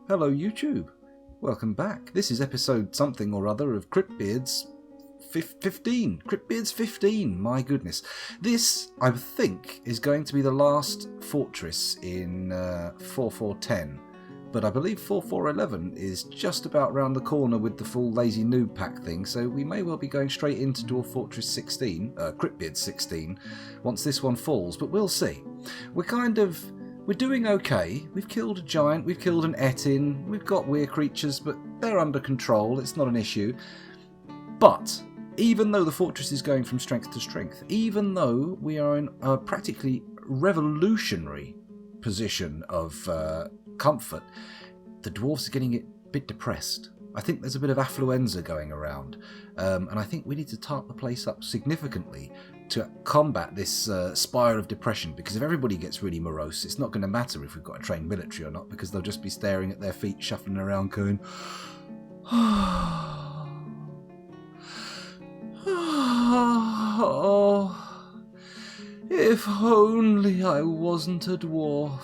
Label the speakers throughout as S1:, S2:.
S1: Hello YouTube, welcome back. This is episode something or other of CRYPTBEARDS 15. CRYPTBEARDS 15, my goodness. This, I think, is going to be the last fortress in 4410. But I believe 4411 is just about round the corner with the full Lazy Noob pack thing, so we may well be going straight into Dwarf Fortress 16, CRYPTBEARDS 16, once this one falls, but we'll see. We're doing okay. We've killed a giant, we've killed an etin, we've got weird creatures, but they're under control, it's not an issue. But even though the fortress is going from strength to strength, even though we are in a practically revolutionary position of comfort, the dwarves are getting a bit depressed. I think there's a bit of affluenza going around, and I think we need to tart the place up significantly to combat this spire of depression, because if everybody gets really morose, it's not going to matter if we've got a trained military or not, because they'll just be staring at their feet, shuffling around, going, oh, if only I wasn't a dwarf.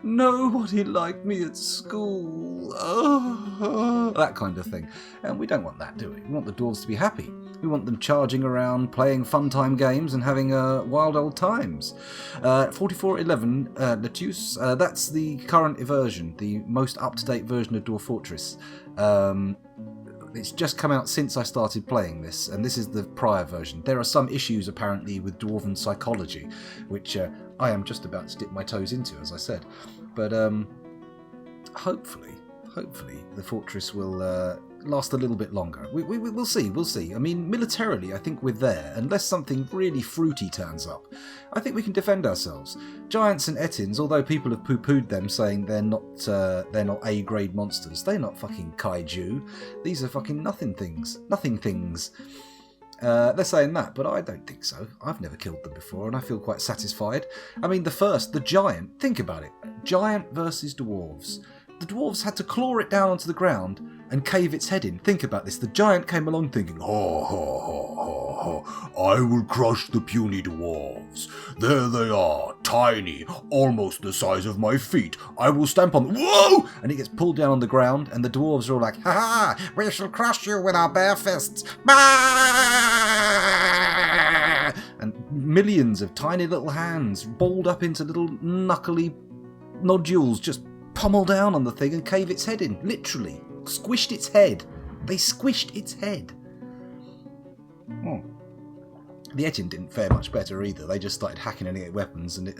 S1: Nobody liked me at school. That kind of thing. And we don't want that, do we? We want the dwarves to be happy. We want them charging around, playing fun time games and having wild old times. 4411, Latus, that's the current version, the most up-to-date version of Dwarf Fortress. It's just come out since I started playing this, and this is the prior version. There are some issues apparently with Dwarven psychology, which I am just about to dip my toes into, as I said. But hopefully the fortress will last a little bit longer. We'll see. I mean, militarily, I think we're there. Unless something really fruity turns up, I think we can defend ourselves. Giants and etins, although people have poo-pooed them, saying they're not A-grade monsters. They're not fucking kaiju. These are fucking nothing things. They're saying that, but I don't think so. I've never killed them before, and I feel quite satisfied. I mean, the giant, think about it. Giant versus dwarves. The dwarves had to claw it down onto the ground and cave its head in. Think about this. The giant came along thinking, ho, ho, ho, ho, ho, I will crush the puny dwarves. There they are, tiny, almost the size of my feet. I will stamp on them. Whoa! And it gets pulled down on the ground, and the dwarves are all like, ha ha, we shall crush you with our bare fists. Bah! And millions of tiny little hands balled up into little knuckly nodules just pummel down on the thing and cave its head in. Literally. Squished its head. They squished its head. The etin didn't fare much better either. They just started hacking any weapons, and it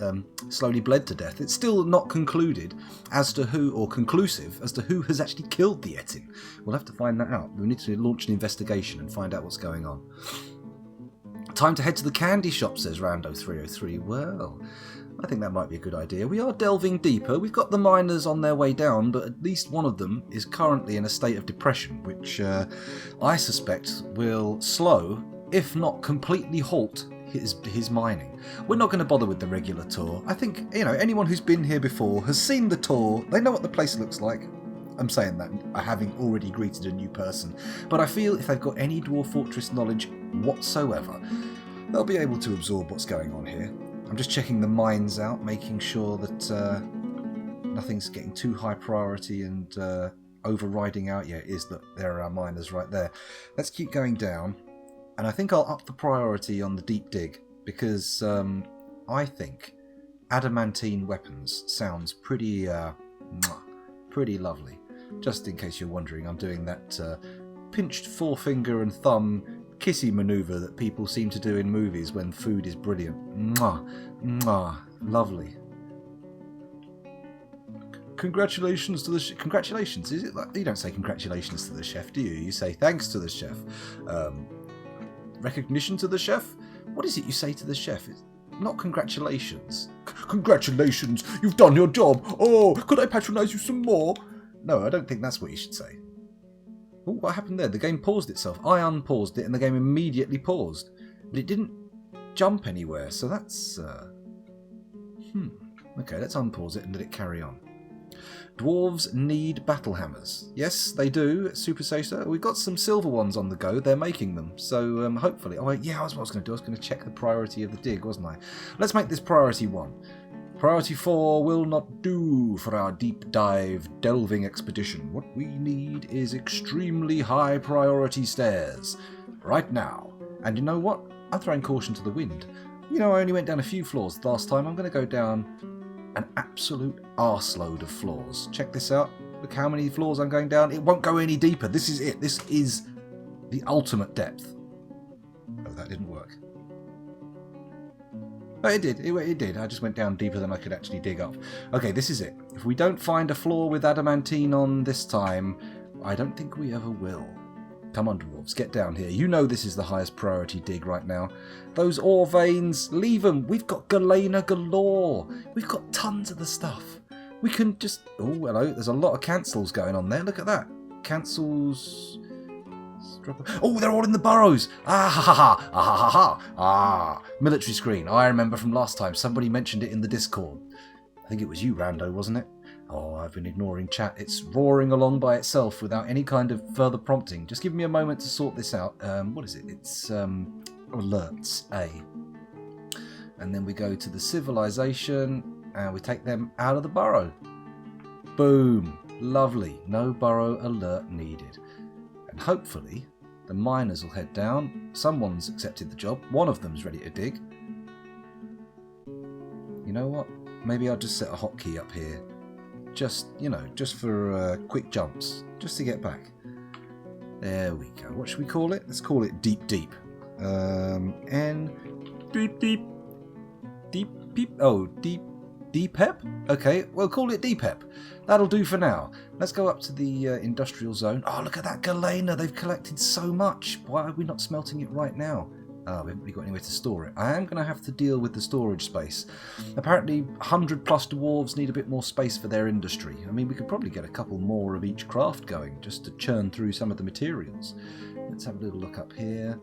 S1: slowly bled to death. It's still not concluded as to who, or conclusive as to who has actually killed the etin. We'll have to find that out. We need to launch an investigation and find out what's going on. Time to head to the candy shop, says Rando303. Well, I think that might be a good idea. We are delving deeper. We've got the miners on their way down, but at least one of them is currently in a state of depression, which I suspect will slow, if not completely halt, his mining. We're not going to bother with the regular tour. I think, anyone who's been here before has seen the tour. They know what the place looks like. I'm saying that, having already greeted a new person. But I feel if they've got any Dwarf Fortress knowledge whatsoever, they'll be able to absorb what's going on here. I'm just checking the mines out, making sure that nothing's getting too high priority and overriding out. Yeah, it is that there are our miners right there. Let's keep going down, and I think I'll up the priority on the deep dig, because I think adamantine weapons sounds pretty lovely. Just in case you're wondering, I'm doing that pinched forefinger and thumb kissy maneuver that people seem to do in movies when food is brilliant. Mwah, mwah, lovely. Congratulations to the chef. Congratulations, is it like, you don't say congratulations to the chef, do you? You say thanks to the chef. Recognition to the chef? What is it you say to the chef? It's not congratulations. Congratulations, you've done your job. Oh, could I patronise you some more? No, I don't think that's what you should say. Oh, what happened there? The game paused itself. I unpaused it and the game immediately paused. But it didn't jump anywhere, so that's... Okay, let's unpause it and let it carry on. Dwarves need battle hammers. Yes, they do, Super Sosa. We've got some silver ones on the go. They're making them. So hopefully... Oh, yeah, that's what I was going to do. I was going to check the priority of the dig, wasn't I? Let's make this priority 1. Priority 4 will not do for our deep dive delving expedition. What we need is extremely high priority stairs. Right now. And you know what? I'm throwing caution to the wind. You know, I only went down a few floors last time. I'm going to go down an absolute arseload of floors. Check this out. Look how many floors I'm going down. It won't go any deeper. This is it. This is the ultimate depth. Oh, that didn't work. Oh, it did. It did. I just went down deeper than I could actually dig up. Okay, this is it. If we don't find a floor with adamantine on this time, I don't think we ever will. Come on, dwarves, get down here. You know this is the highest priority dig right now. Those ore veins, leave them. We've got galena galore. We've got tons of the stuff. We can just... Oh, hello. There's a lot of cancels going on there. Look at that. Cancels... Oh, they're all in the burrows. Ah, ha, ha, ha. Ah, ha, ha, ha. Ah, military screen. I remember from last time. Somebody mentioned it in the Discord. I think it was you, Rando, wasn't it? Oh, I've been ignoring chat. It's roaring along by itself without any kind of further prompting. Just give me a moment to sort this out. What is it? It's alerts, A. And then we go to the civilization and we take them out of the burrow. Boom. Lovely. No burrow alert needed. And hopefully the miners will head down. Someone's accepted the job. One of them's ready to dig. You know what? Maybe I'll just set a hotkey up here. Just, you know, just for quick jumps. Just to get back. There we go. What should we call it? Let's call it Deep Deep. N... Deep Deep. Deep Deep. Oh, Deep... Deep-Ep? Okay, we'll call it Deep-Ep. That'll do for now. Let's go up to the industrial zone. Oh, look at that galena. They've collected so much. Why are we not smelting it right now? Oh, we haven't really got anywhere to store it. I am going to have to deal with the storage space. Apparently, 100 plus dwarves need a bit more space for their industry. I mean, we could probably get a couple more of each craft going, just to churn through some of the materials. Let's have a little look up here.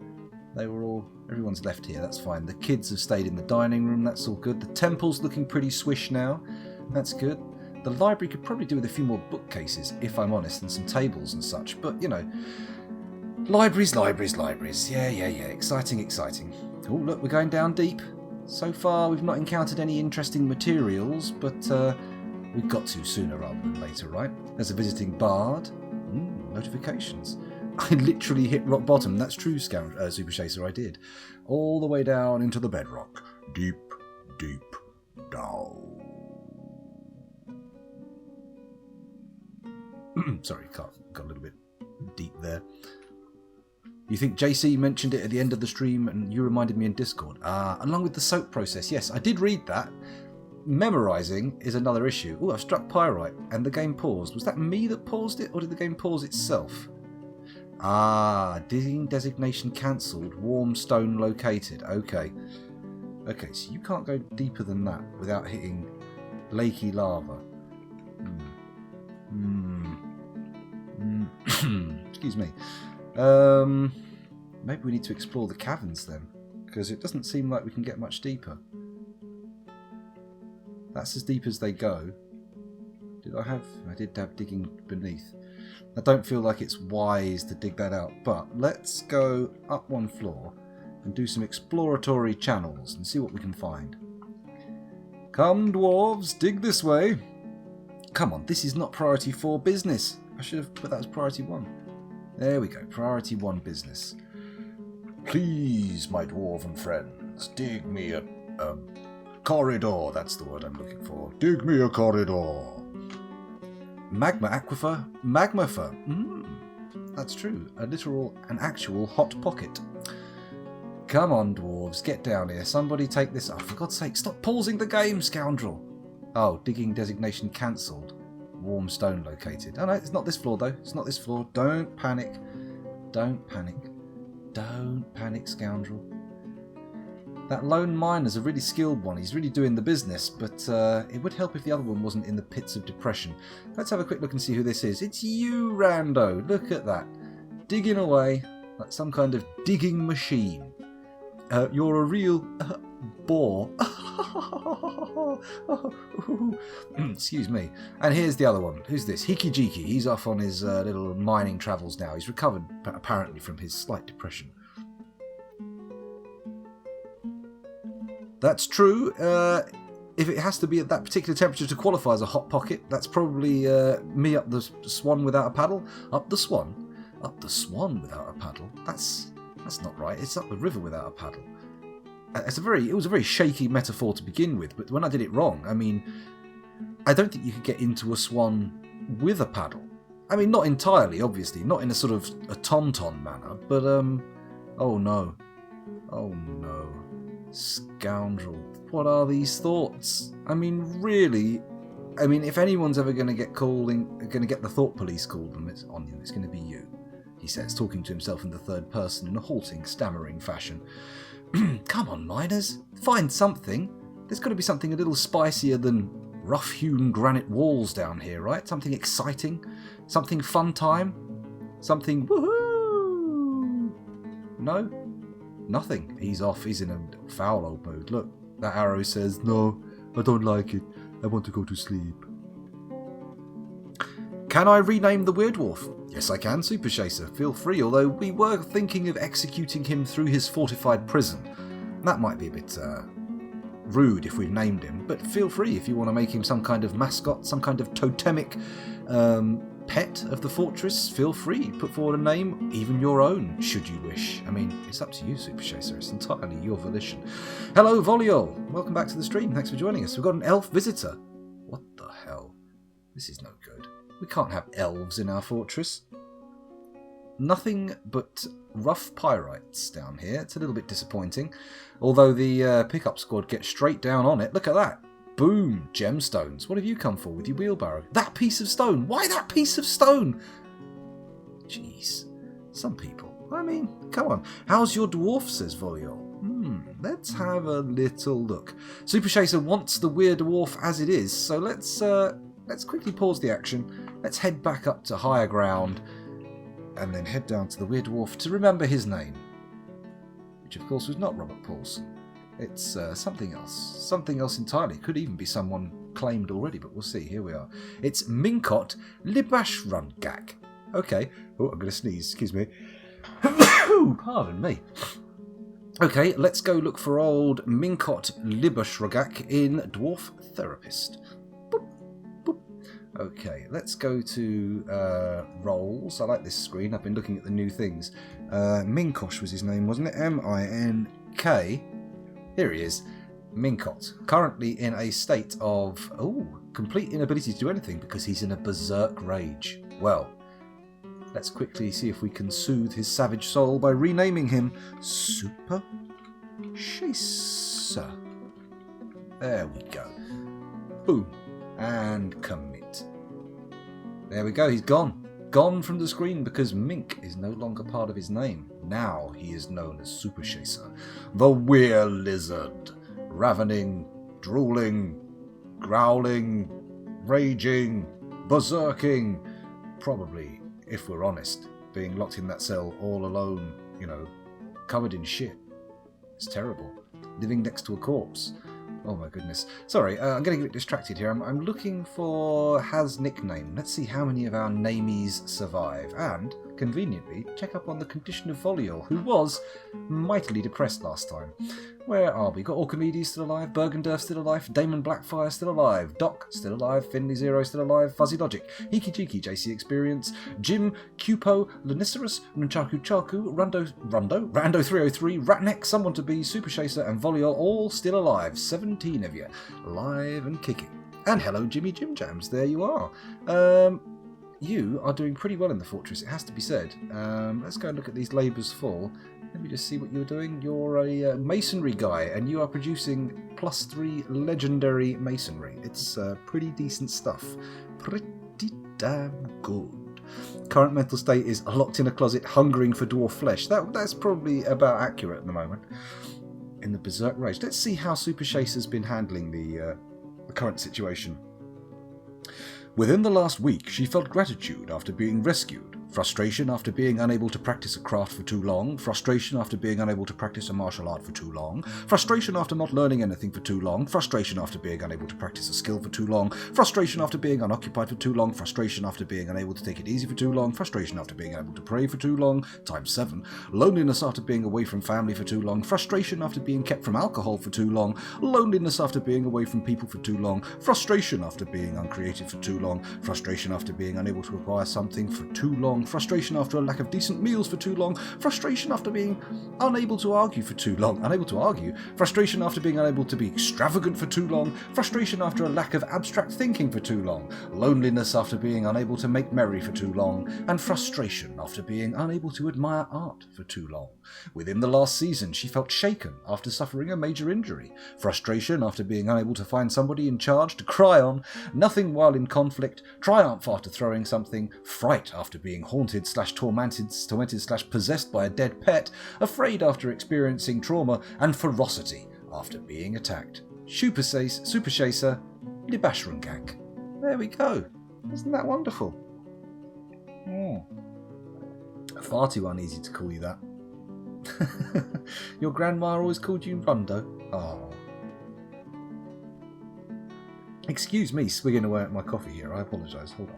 S1: Everyone's left here, that's fine. The kids have stayed in the dining room, that's all good. The temple's looking pretty swish now, that's good. The library could probably do with a few more bookcases, if I'm honest, and some tables and such, but, you know, libraries. Yeah, exciting. Oh, look, we're going down deep. So far, we've not encountered any interesting materials, but we've got to sooner rather than later, right? There's a visiting bard. Notifications. I literally hit rock bottom. That's true, Super Chaser, I did. All the way down into the bedrock. Deep down. Sorry, got a little bit deep there. You think JC mentioned it at the end of the stream and you reminded me in Discord. Along with the soap process. Yes, I did read that. Memorising is another issue. Oh, I've struck pyrite and the game paused. Was that me that paused it or did the game pause itself? Digging designation cancelled. Warm stone located. Okay, so you can't go deeper than that without hitting lakey lava. Excuse me. Maybe we need to explore the caverns then, because it doesn't seem like we can get much deeper. That's as deep as they go. I did have digging beneath. I don't feel like it's wise to dig that out, but let's go up one floor and do some exploratory channels and see what we can find. Come, dwarves, dig this way. Come on, this is not priority 4 business. I should have put that as priority 1. There we go, priority 1 business. Please, my dwarven friends, dig me a corridor. That's the word I'm looking for. Dig me a corridor. Magma aquifer, magmafer. That's true. An actual hot pocket. Come on, dwarves, get down here. Somebody take this. Oh, for God's sake, stop pausing the game, scoundrel. Oh, digging designation cancelled. Warm stone located. Oh no, it's not this floor though. It's not this floor. Don't panic. Don't panic. Don't panic, scoundrel. That lone miner's a really skilled one. He's really doing the business, but it would help if the other one wasn't in the pits of depression. Let's have a quick look and see who this is. It's you, Rando. Look at that. Digging away like some kind of digging machine. You're a real bore. Excuse me. And here's the other one. Who's this? Hiki-Jiki. He's off on his little mining travels now. He's recovered, apparently, from his slight depression. That's true. if it has to be at that particular temperature to qualify as a hot pocket, that's probably me up the swan without a paddle. Up the swan without a paddle. That's not right. It's up the river without a paddle. It was a very shaky metaphor to begin with, but when I did it wrong, I mean, I don't think you could get into a swan with a paddle. I mean, not entirely, obviously, not in a sort of a tauntaun manner, but oh no, scoundrel, what are these thoughts? I mean, really, if anyone's ever going to get the thought police called them, it's on you. It's going to be you, he says, talking to himself in the third person in a halting, stammering fashion. Come on, miners, find something. There's got to be something a little spicier than rough-hewn granite walls down here, right? Something exciting, something fun time, something woohoo. No, nothing. He's off. He's in a foul old mood. Look, that arrow says, no, I don't like it. I want to go to sleep. Can I rename the Weird Dwarf? Yes, I can, Super Chaser. Feel free, although we were thinking of executing him through his fortified prison. That might be a bit rude if we've named him, but feel free if you want to make him some kind of mascot, some kind of totemic pet of the fortress. Feel free. Put forward a name, even your own, should you wish. I mean, it's up to you, Super Chaser. It's entirely your volition. Hello, Voliol. Welcome back to the stream. Thanks for joining us. We've got an elf visitor. What the hell? This is no good. We can't have elves in our fortress. Nothing but rough pyrites down here. It's a little bit disappointing. Although the pickup squad gets straight down on it. Look at that. Boom. Gemstones. What have you come for with your wheelbarrow? That piece of stone. Why that piece of stone? Jeez. Some people. I mean, come on. How's your dwarf, says Voliol. Let's have a little look. Super Chaser wants the weird dwarf as it is, so let's quickly pause the action. Let's head back up to higher ground and then head down to the Weird Dwarf to remember his name, which of course was not Robert Paulson. It's something else. Something else entirely. Could even be someone claimed already, but we'll see. Here we are. It's Minkot Libashrungak. Okay. Oh, I'm going to sneeze. Excuse me. Pardon me. Okay, let's go look for old Minkot Libashrungak in Dwarf Therapist. Okay, let's go to roles. I like this screen. I've been looking at the new things. Minkosh was his name, wasn't it? M-I-N-K. Here he is. Minkot. Currently in a state of, complete inability to do anything because he's in a berserk rage. Well, let's quickly see if we can soothe his savage soul by renaming him Super Chaser. There we go. Boom. And commit. There we go, he's gone. Gone from the screen because Mink is no longer part of his name. Now he is known as Super Chaser, the Weir Lizard. Ravening, drooling, growling, raging, berserking. Probably, if we're honest, being locked in that cell all alone, covered in shit. It's terrible. Living next to a corpse. Oh my goodness. Sorry, I'm getting a bit distracted here. I'm looking for Has nickname. Let's see how many of our namies survive. And, conveniently, check up on the condition of Voliol, who was mightily depressed last time. Where are we? Got Orchimedes still alive, Bergendurf still alive, Damon Blackfire still alive, Doc still alive, Finley Zero still alive, Fuzzy Logic, Hiki Jiki JC Experience, Jim, Cupo, Lanicerus, Nunchaku Chaku, Rando 303, Ratneck, Someone to Be, Super Chaser, and Voliol all still alive. 17 of you, alive and kicking. And hello, Jimmy Jim Jams, there you are. You are doing pretty well in the fortress, it has to be said. Let's go and look at these labours full. Let me just see what you're doing. You're a masonry guy, and you are producing +3 legendary masonry. It's pretty decent stuff. Pretty damn good. Current mental state is locked in a closet, hungering for dwarf flesh. That's probably about accurate at the moment. In the berserk rage. Let's see how Super Chaser's been handling the current situation. Within the last week, she felt gratitude after being rescued Frustration after being unable to practice a craft for too long. Frustration after being unable to practice a martial art for too long. Frustration after not learning anything for too long. Frustration after being unable to practice a skill for too long. Frustration after being unoccupied for too long. Frustration after being unable to take it easy for too long. Frustration after being unable to pray for too long, times 7. Loneliness after being away from family for too long. Frustration after being kept from alcohol for too long. Loneliness after being away from people for too long. Frustration after being uncreative for too long. Frustration after being unable to acquire something for too long. Frustration after a lack of decent meals for too long. Frustration after being unable to argue for too long. Unable to argue. Frustration after being unable to be extravagant for too long. Frustration after a lack of abstract thinking for too long. Loneliness after being unable to make merry for too long. And frustration after being unable to admire art for too long. Within the last season, she felt shaken after suffering a major injury. Frustration after being unable to find somebody in charge to cry on. Nothing while in conflict. Triumph after throwing something. Fright after being haunted/tormented/possessed by a dead pet. Afraid after experiencing trauma. And ferocity after being attacked. Super Chaser, Libashrangank. There we go. Isn't that wonderful? Far too uneasy to call you that. Your grandma always called you Rundo? Oh. Excuse me, swigging away at my coffee here. I apologise. Hold on.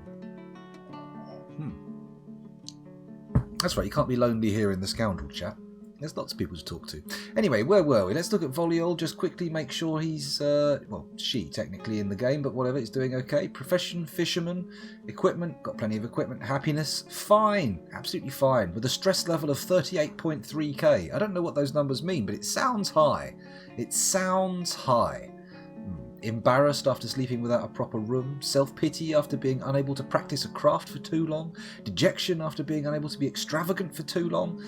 S1: That's right, you can't be lonely here in the scoundrel chat. There's lots of people to talk to. Anyway, where were we? Let's look at Voliol. Just quickly make sure he's, well, she technically in the game, but whatever, he's doing okay. Profession, fisherman, equipment, got plenty of equipment. Happiness, fine, absolutely fine. With a stress level of 38.3k. I don't know what those numbers mean, but it sounds high. It sounds high. Embarrassed after sleeping without a proper room. Self-pity after being unable to practice a craft for too long. Dejection after being unable to be extravagant for too long.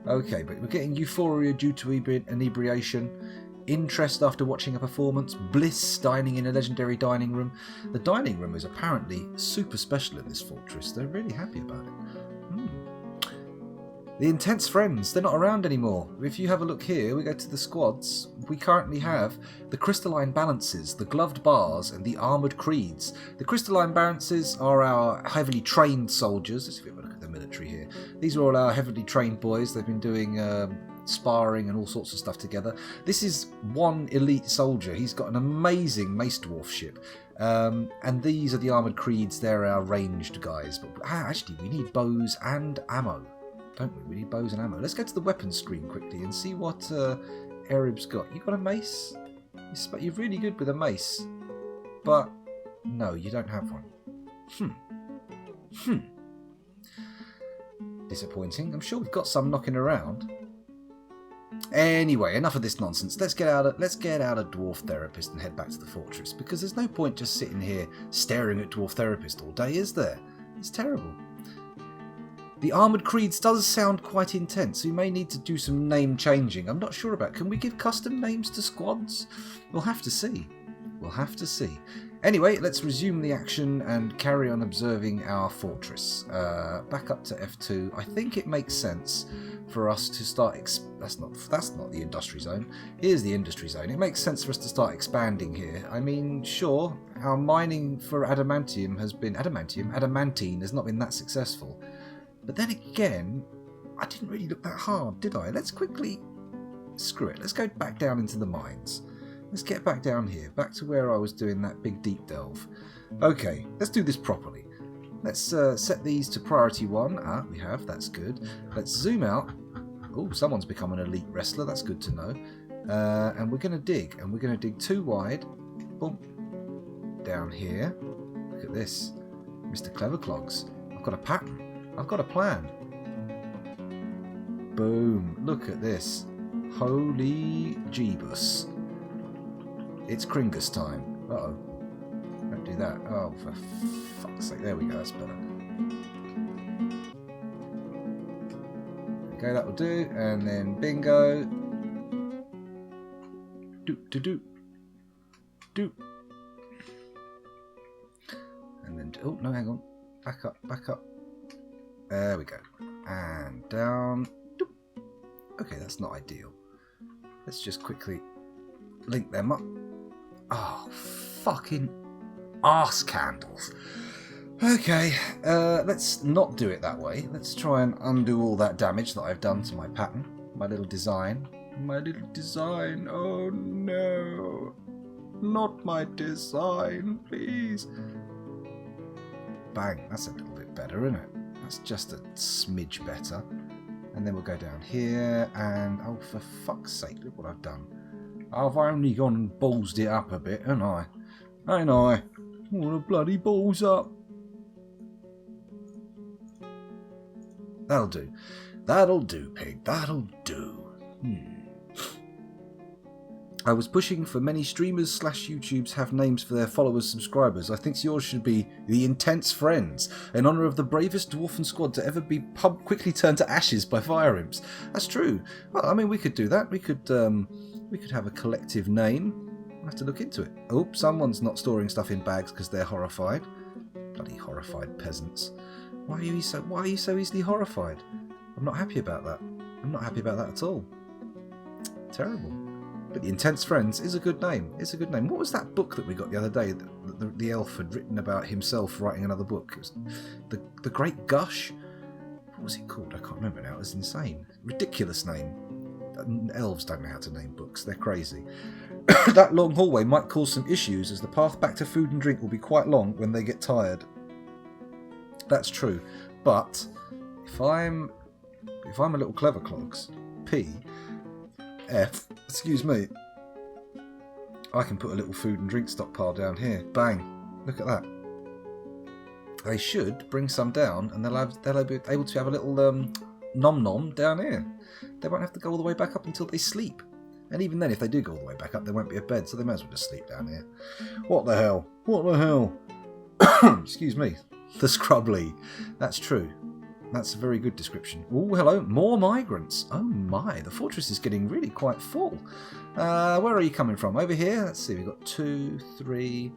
S1: Okay, but we're getting euphoria due to inebriation. Interest after watching a performance. Bliss dining in a legendary dining room. The dining room is apparently super special in this fortress. They're really happy about it. The intense friends, they're not around anymore. If you have a look here, we go to the squads. We currently have the crystalline balances, the gloved bars, and the armoured creeds. The crystalline balances are our heavily trained soldiers. Let's see if we have a look at the military here. These are all our heavily trained boys. They've been doing sparring and all sorts of stuff together. This is one elite soldier. He's got an amazing mace dwarf ship. And these are the armoured creeds. They're our ranged guys. But actually, we need bows and ammo. Don't we? We need bows and ammo. Let's go to the weapons screen quickly and see what Erib's got. You got a mace? You're really good with a mace. But no, you don't have one. Disappointing. I'm sure we've got some knocking around. Anyway, enough of this nonsense. Let's get out a dwarf therapist and head back to the fortress, because there's no point just sitting here staring at dwarf therapist all day, is there? It's terrible. The Armoured Creeds does sound quite intense, so we may need to do some name changing. I'm not sure about. Can we give custom names to squads? We'll have to see. Anyway, let's resume the action and carry on observing our fortress. Back up to F2. I think it makes sense for us to start... That's not the industry zone. Here's the industry zone. It makes sense for us to start expanding here. I mean, sure, our mining for adamantine has not been that successful. But then again, I didn't really look that hard, did I? Let's quickly... Screw it. Let's go back down into the mines. Let's get back down here, back to where I was doing that big deep delve. Okay, let's do this properly. Let's set these to priority 1. We have, that's good. Let's zoom out. Oh, someone's become an elite wrestler, that's good to know. And we're going to dig, 2 wide. Boom. Down here. Look at this. Mr. Cleverclogs. I've got a pattern. I've got a plan. Boom. Look at this. Holy Jeebus. It's Kringus time. Uh-oh. Don't do that. Oh, for fuck's sake. There we go. That's better. Okay, that will do. And then bingo. Do. And then... Oh, no, hang on. Back up. There we go. And down. Doop. Okay, that's not ideal. Let's just quickly link them up. Oh, fucking arse candles. Okay, let's not do it that way. Let's try and undo all that damage that I've done to my pattern. My little design. My little design. Oh no. Not my design, please. Bang, that's a little bit better, isn't it? That's just a smidge better. And then we'll go down here and... oh, for fuck's sake, look what I've done. I've only gone and ballsed it up a bit, haven't I? Ain't I? What a bloody balls up. That'll do. That'll do, pig. That'll do. I was pushing for many streamers / YouTubes have names for their followers, subscribers. I think yours should be the Intense Friends, in honour of the bravest dwarfen squad to ever be quickly turned to ashes by fire imps. That's true. Well, I mean, we could do that. We could have a collective name. I'll have to look into it. Oh, someone's not storing stuff in bags because they're horrified. Bloody horrified peasants. Why are you so easily horrified? I'm not happy about that. I'm not happy about that at all. Terrible. But the Intense Friends is a good name. It's a good name. What was that book that we got the other day that the elf had written about himself writing another book? It was the Great Gush? What was it called? I can't remember now. It was insane. Ridiculous name. Elves don't know how to name books. They're crazy. That long hallway might cause some issues as the path back to food and drink will be quite long when they get tired. That's true. But if I'm a little clever clogs, excuse me, I can put a little food and drink stockpile down here. Bang. Look at that. They should bring some down and they'll be able to have a little nom-nom down here. They won't have to go all the way back up until they sleep. And even then, if they do go all the way back up, there won't be a bed, so they may as well just sleep down here. What the hell? What the hell? Excuse me. The Scrubbly. That's true. That's a very good description. Oh, hello. More migrants. Oh my, the fortress is getting really quite full. Where are you coming from? Over here? Let's see, we've got 2, 3.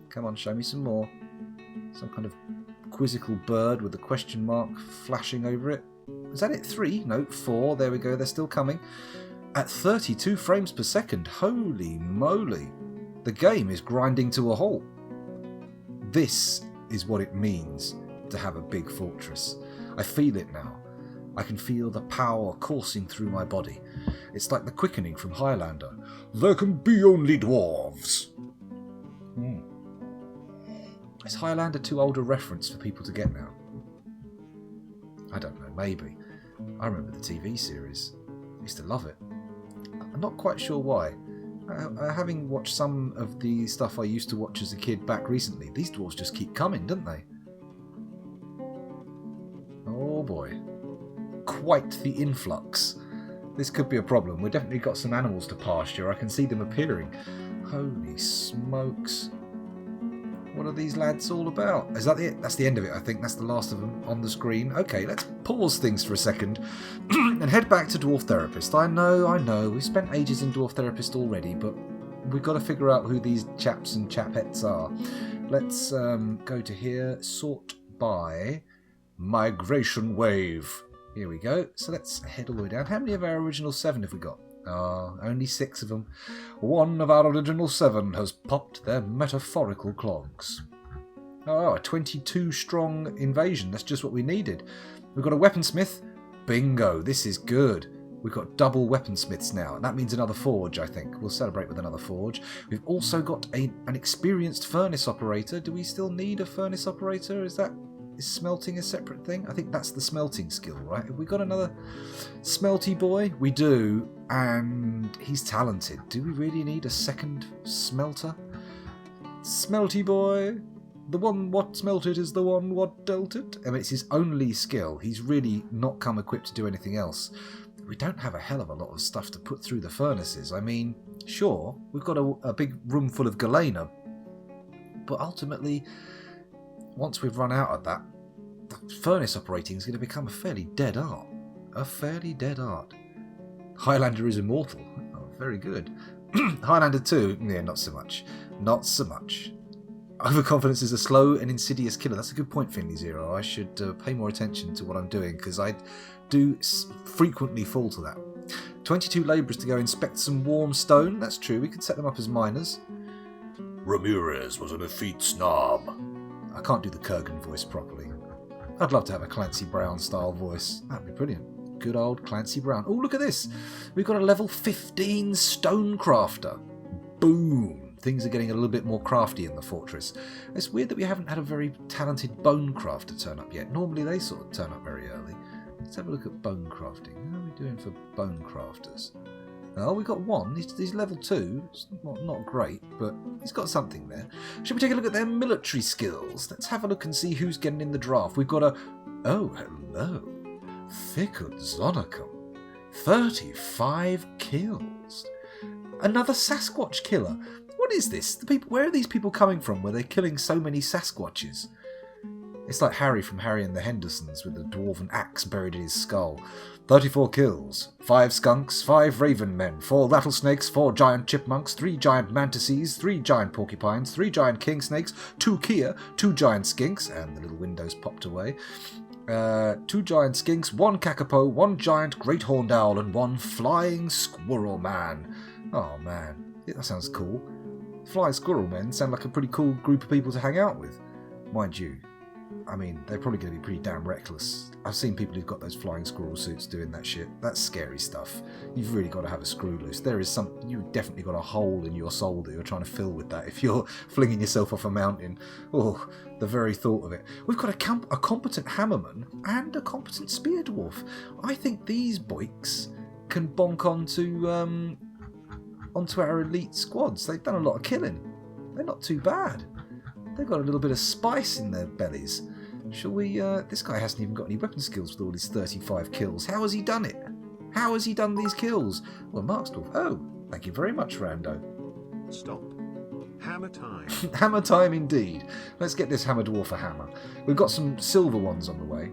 S1: Come on, show me some more. Some kind of quizzical bird with a question mark flashing over it. Is that it? 3? No, 4. There we go. They're still coming. At 32 frames per second. Holy moly. The game is grinding to a halt. This is what it means to have a big fortress. I feel it now. I can feel the power coursing through my body. It's like the quickening from Highlander. There can be only dwarves. Is Highlander too old a reference for people to get now? I don't know, maybe. I remember the TV series. I used to love it. I'm not quite sure why. Having watched some of the stuff I used to watch as a kid back recently, these dwarves just keep coming, don't they? Oh boy. Quite the influx. This could be a problem. We've definitely got some animals to pasture. I can see them appearing. Holy smokes. What are these lads all about? Is that it? That's the end of it, I think. That's the last of them on the screen. Okay, let's pause things for a second and head back to Dwarf Therapist. I know. We've spent ages in Dwarf Therapist already, but we've got to figure out who these chaps and chapettes are. Let's go to here. Sort by Migration Wave. Here we go. So let's head all the way down. How many of our original 7 have we got? Only 6 of them. One of our original 7 has popped their metaphorical clogs. Oh, a 22 strong invasion. That's just what we needed. We've got a weaponsmith. Bingo. This is good. We've got double weaponsmiths now. That means another forge, I think. We'll celebrate with another forge. We've also got an experienced furnace operator. Do we still need a furnace operator? Is smelting a separate thing? I think that's the smelting skill, right? Have we got another smelty boy? We do, and he's talented. Do we really need a second smelter? Smelty boy. The one what smelted is the one what dealt it. I mean, it's his only skill. He's really not come equipped to do anything else. We don't have a hell of a lot of stuff to put through the furnaces. I mean, sure, we've got a big room full of galena, but ultimately, once we've run out of that, the furnace operating is going to become a fairly dead art. A fairly dead art. Highlander is immortal. Oh, very good. Highlander 2, yeah, not so much. Not so much. Overconfidence is a slow and insidious killer. That's a good point, Finley Zero. I should pay more attention to what I'm doing, because I do frequently fall to that. 22 labourers to go inspect some warm stone. That's true. We could set them up as miners. Ramirez was an effete snob. I can't do the Kurgan voice properly. I'd love to have a Clancy Brown style voice. That'd be brilliant. Good old Clancy Brown. Oh, look at this. We've got a level 15 Stonecrafter. Boom. Things are getting a little bit more crafty in the fortress. It's weird that we haven't had a very talented Bonecrafter turn up yet. Normally they sort of turn up very early. Let's have a look at bone crafting. How are we doing for bone crafters? Oh, we've got one. He's level 2. It's not great, but he's got something there. Should we take a look at their military skills? Let's have a look and see who's getting in the draft. We've got a... Oh, hello. Thickut Zonicum. 35 kills. Another Sasquatch killer. What is this? Where are these people coming from where they're killing so many Sasquatches? It's like Harry from Harry and the Hendersons with the dwarven axe buried in his skull. 34 kills. 5 skunks, 5 raven men, 4 rattlesnakes, 4 giant chipmunks, 3 giant mantises, 3 giant porcupines, 3 giant king snakes, 2 Kia, 2 giant skinks, and the little windows popped away. 2 giant skinks, 1 kakapo, 1 giant great horned owl, and 1 flying squirrel man. Oh man, that sounds cool. Flying squirrel men sound like a pretty cool group of people to hang out with. Mind you, I mean, they're probably going to be pretty damn reckless. I've seen people who've got those flying squirrel suits doing that shit. That's scary stuff. You've really got to have a screw loose. You've definitely got a hole in your soul that you're trying to fill with that if you're flinging yourself off a mountain. Oh, the very thought of it. We've got a competent hammerman and a competent spear dwarf. I think these boiks can bonk onto our elite squads. They've done a lot of killing. They're not too bad. They've got a little bit of spice in their bellies. Shall we... this guy hasn't even got any weapon skills with all his 35 kills. How has he done it? How has he done these kills? Well, Mark's dwarf. Oh, thank you very much, Rando.
S2: Stop. Hammer time.
S1: Hammer time indeed. Let's get this hammer dwarf a hammer. We've got some silver ones on the way.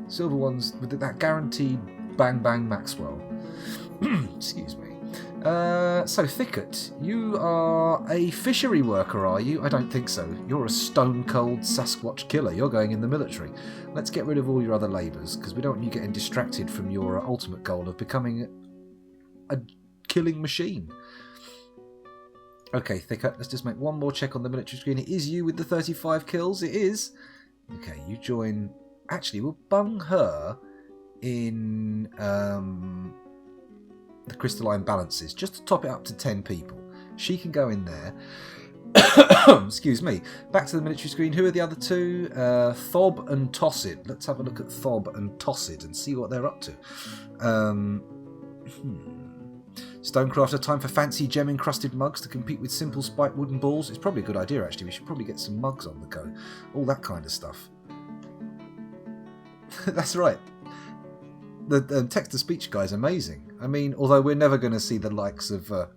S1: Silver ones with that guaranteed bang bang Maxwell. Excuse me. So Thicket, you are a fishery worker, are you? I don't think so. You're a stone-cold Sasquatch killer. You're going in the military. Let's get rid of all your other labours, because we don't want you getting distracted from your ultimate goal of becoming a killing machine. Okay, Thicket, let's just make one more check on the military screen. It is you with the 35 kills. It is. Okay, you join... Actually, we'll bung her in... the crystalline balances, just to top it up to 10 people. She can go in there. Excuse me. Back to the military screen. Who are the other two? Thob and Tossid. Let's have a look at Thob and Tossid and see what they're up to. Stonecrafter, time for fancy gem-encrusted mugs to compete with simple spiked wooden balls. It's probably a good idea, actually. We should probably get some mugs on the go. All that kind of stuff. That's right. The text-to-speech guy's amazing. I mean, although we're never going to see the likes of, a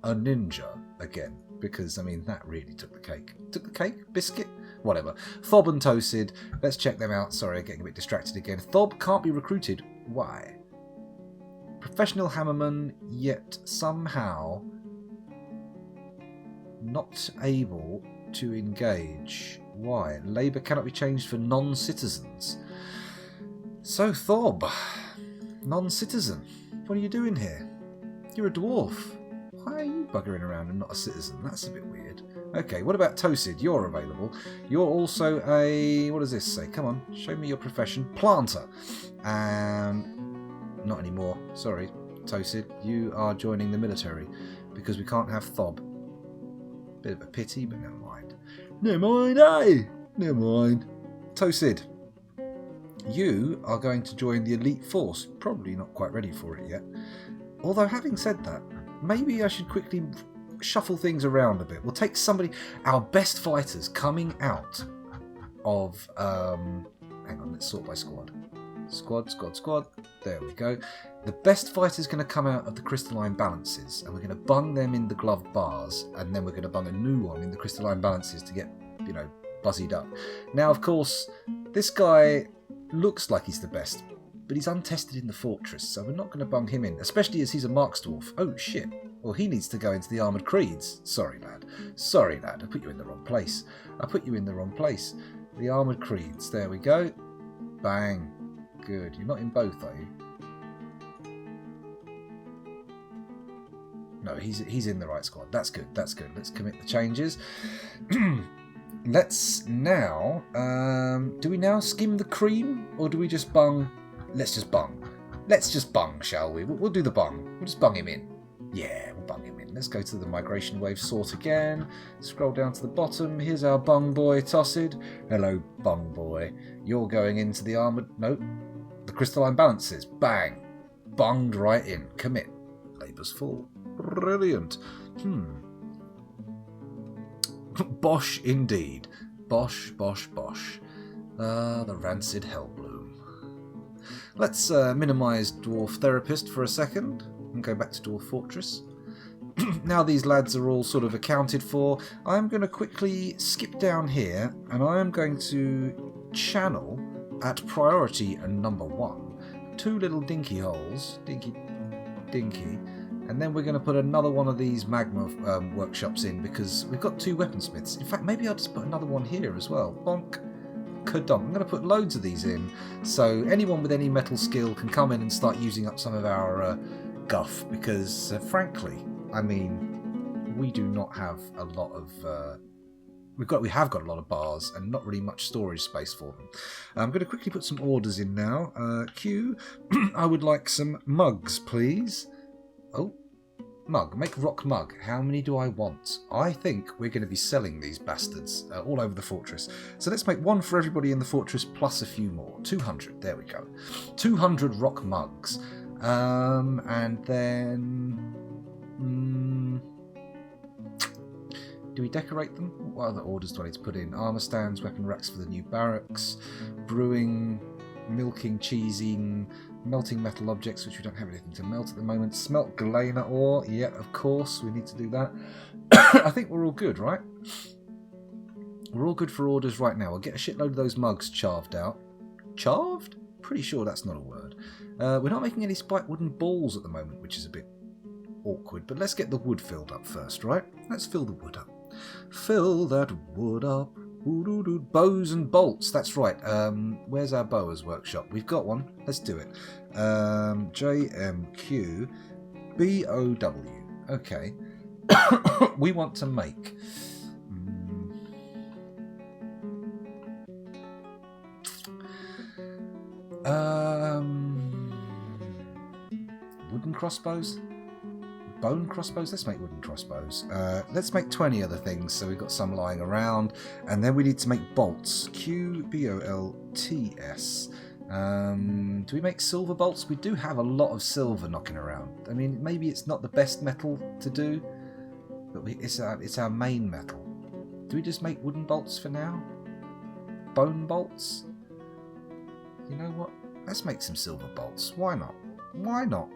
S1: ninja again. Because, I mean, that really took the cake. Took the cake? Biscuit? Whatever. Thob and Tosid. Let's check them out. Sorry, I'm getting a bit distracted again. Thob can't be recruited. Why? Professional hammerman, yet somehow not able to engage. Why? Labour cannot be changed for non-citizens. So, Thob, non-citizen, what are you doing here? You're a dwarf. Why are you buggering around and not a citizen? That's a bit weird. Okay, what about Tosid? You're available. You're also a... What does this say? Come on, show me your profession. Planter. Not anymore. Sorry, Tosid. You are joining the military because we can't have Thob. Bit of a pity, but never mind. Never mind, eh? Never mind. Tosid. You are going to join the elite force. Probably not quite ready for it yet. Although, having said that, maybe I should quickly shuffle things around a bit. We'll take somebody, our best fighters coming out of... hang on, let's sort by squad. Squad. There we go. The best fighter's going to come out of the crystalline balances, and we're going to bung them in the glove bars, and then we're going to bung a new one in the crystalline balances to get, buzzied up. Now, of course, this guy... looks like he's the best, but he's untested in the fortress, so we're not going to bung him in, especially as he's a Mark's dwarf. Oh shit. Well, he needs to go into the Armoured Creeds. Sorry, lad. I put you in the wrong place. The Armoured Creeds. There we go. Bang. Good. You're not in both, are you? No, he's in the right squad. That's good. Let's commit the changes. let's now... do we now skim the cream? Or do we just bung... Let's just bung. Let's just bung, shall we? We'll do the bung. We'll just bung him in. Yeah, we'll bung him in. Let's go to the migration wave sort again. Scroll down to the bottom. Here's our bung boy, Tossid. Hello, bung boy. You're going into the armoured... No, the crystalline balances. Bang. Bunged right in. Commit. Labour's full. Brilliant. Bosh indeed. Bosh, bosh, bosh. The rancid hellbloom. Let's minimise Dwarf Therapist for a second and go back to Dwarf Fortress. Now these lads are all sort of accounted for, I'm going to quickly skip down here and I'm going to channel at priority and number 1 2 little dinky holes, dinky, and then we're going to put another one of these magma workshops in because we've got 2 weaponsmiths. In fact, maybe I'll just put another one here as well. Bonk. Kadonk. I'm going to put loads of these in so anyone with any metal skill can come in and start using up some of our guff because frankly, I mean, we do not have a lot of... we have got a lot of bars and not really much storage space for them. I'm going to quickly put some orders in now. Q, I would like some mugs, please. Oh, mug. Make rock mug. How many do I want? I think we're going to be selling these bastards all over the fortress. So let's make one for everybody in the fortress plus a few more. 200. There we go. 200 rock mugs. And then... do we decorate them? What other orders do I need to put in? Armour stands, weapon racks for the new barracks, brewing, milking, cheesing, melting metal objects, which we don't have anything to melt at the moment. Smelt galena ore, yeah, of course, we need to do that. I think we're all good, right? We're all good for orders right now. We'll get a shitload of those mugs charved out. Charved? Pretty sure that's not a word. We're not making any spiked wooden balls at the moment, which is a bit awkward, but let's get the wood filled up first, right? Let's fill the wood up. Fill that wood up. Bows and bolts, that's right. Where's our bowers workshop? We've got one. Let's do it. JMQ BOW. Okay. We want to make wooden crossbows. Bone crossbows? Let's make wooden crossbows. Let's make 20 other things so we've got some lying around. And then we need to make bolts. QBOLTS. Do we make silver bolts? We do have a lot of silver knocking around. I mean, maybe it's not the best metal to do, but it's our main metal. Do we just make wooden bolts for now? Bone bolts? You know what? Let's make some silver bolts. Why not? Why not?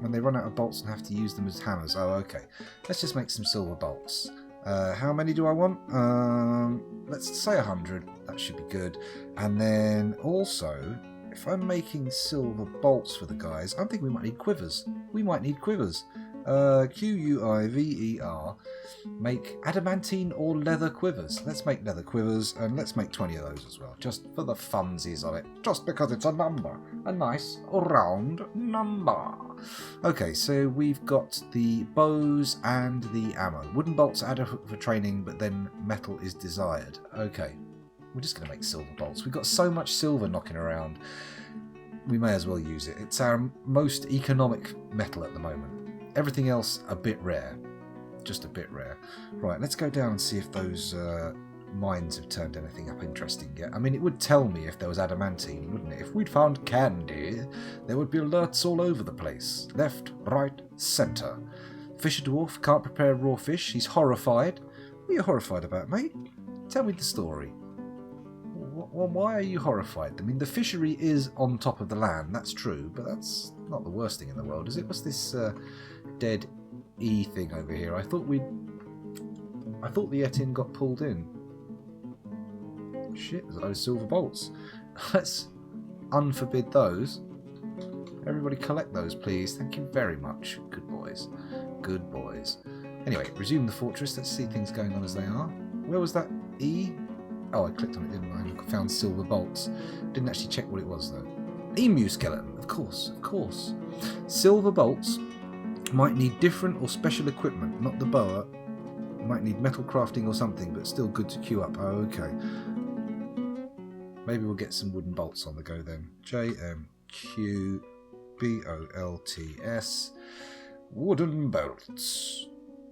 S1: When they run out of bolts and have to use them as hammers. Oh, okay. Let's just make some silver bolts. How many do I want? Let's say 100. That should be good. And then also, if I'm making silver bolts for the guys, I think we might need quivers. We might need quivers. QUIVER. Make adamantine or leather quivers. Let's make leather quivers and let's make 20 of those as well. Just for the funsies of it. Just because it's a number. A nice round number. Okay, so we've got the bows and the ammo. Wooden bolts are adequate for training, but then metal is desired. Okay, we're just going to make silver bolts. We've got so much silver knocking around. We may as well use it. It's our most economic metal at the moment. Everything else a bit rare. Just a bit rare. Right, let's go down and see if those mines have turned anything up interesting yet. I mean, it would tell me if there was adamantine, wouldn't it? If we'd found candy, there would be alerts all over the place. Left, right, centre. Fisher dwarf can't prepare raw fish. He's horrified. What are you horrified about, mate? Tell me the story. Why are you horrified? I mean, the fishery is on top of the land, that's true, but that's not the worst thing in the world, is it? What's this dead E thing over here? I thought the etin got pulled in. Shit, there's a load of silver bolts. Let's unforbid those. Everybody collect those, please. Thank you very much. Good boys. Good boys. Anyway, resume the fortress. Let's see things going on as they are. Where was that E? Oh, I clicked on it, didn't I? I found silver bolts. Didn't actually check what it was, though. Emu skeleton, of course, of course. Silver bolts might need different or special equipment, not the boa. Might need metal crafting or something, but still good to queue up. Oh, okay. Maybe we'll get some wooden bolts on the go then. JMQBOLTS. Wooden bolts.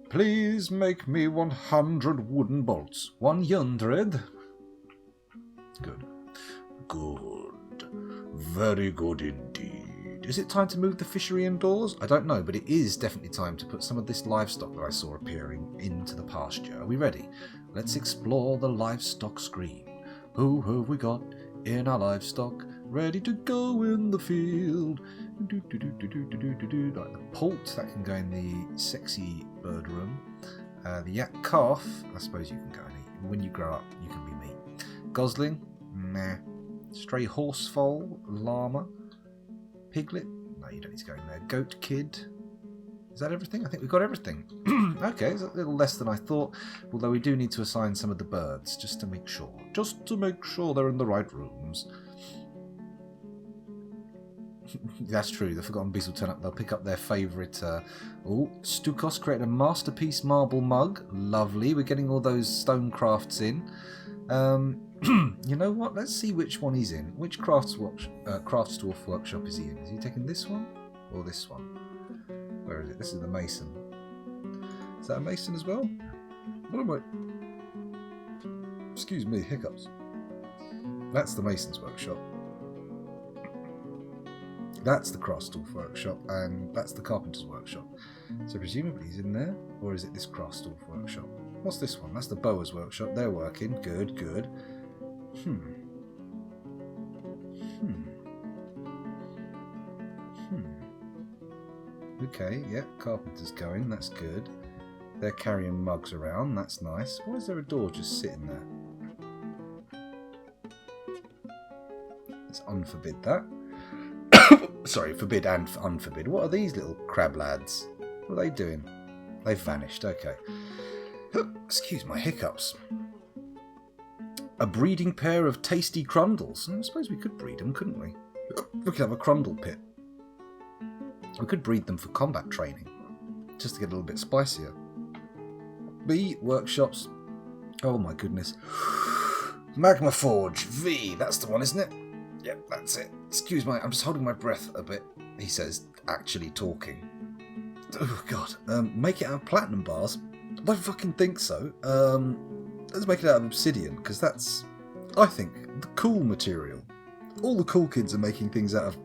S1: Please make me 100 wooden bolts. 100. Good. Good. Very good indeed. Is it time to move the fishery indoors? I don't know, but it is definitely time to put some of this livestock that I saw appearing into the pasture. Are we ready? Let's explore the livestock screen. Who have we got in our livestock? Ready to go in the field. Like the poult, that can go in the sexy bird room. The yak calf, I suppose you can go and eat. When you grow up, you can be meat. Gosling, nah. Stray horse foal, llama. Piglet, no, you don't need to go in there. Goat kid. Is that everything? I think we've got everything. Okay, it's a little less than I thought, although we do need to assign some of the birds, just to make sure. Just to make sure they're in the right rooms. That's true, the Forgotten Beasts will turn up, they'll pick up their favourite... Stukos created a masterpiece marble mug. Lovely, we're getting all those stone crafts in. You know what, let's see which one he's in. Which Craftsdwarf workshop is he in? Is he taking this one? Or this one? Where is it? This is the mason. Is that a mason as well? What am I... Excuse me, hiccups. That's the mason's workshop. That's the Craftsdwarf workshop, and that's the carpenter's workshop. So presumably he's in there, or is it this Craftsdwarf workshop? What's this one? That's the bower's workshop. They're working. Good, good. Okay, yeah, carpenter's going. That's good. They're carrying mugs around. That's nice. Why is there a door just sitting there? Let's unforbid that. Sorry, forbid and unforbid. What are these little crab lads? What are they doing? They've vanished. Okay. Excuse my hiccups. A breeding pair of tasty crundles. I suppose we could breed them, couldn't we? We could have a crundle pit. We could breed them for combat training, just to get a little bit spicier. B, workshops. Oh my goodness. Magma Forge. V, that's the one, isn't it? Yep, that's it. Excuse me, I'm just holding my breath a bit, he says, actually talking. Oh god. Make it out of platinum bars? I don't fucking think so. Let's make it out of obsidian, because that's, I think, the cool material. All the cool kids are making things out of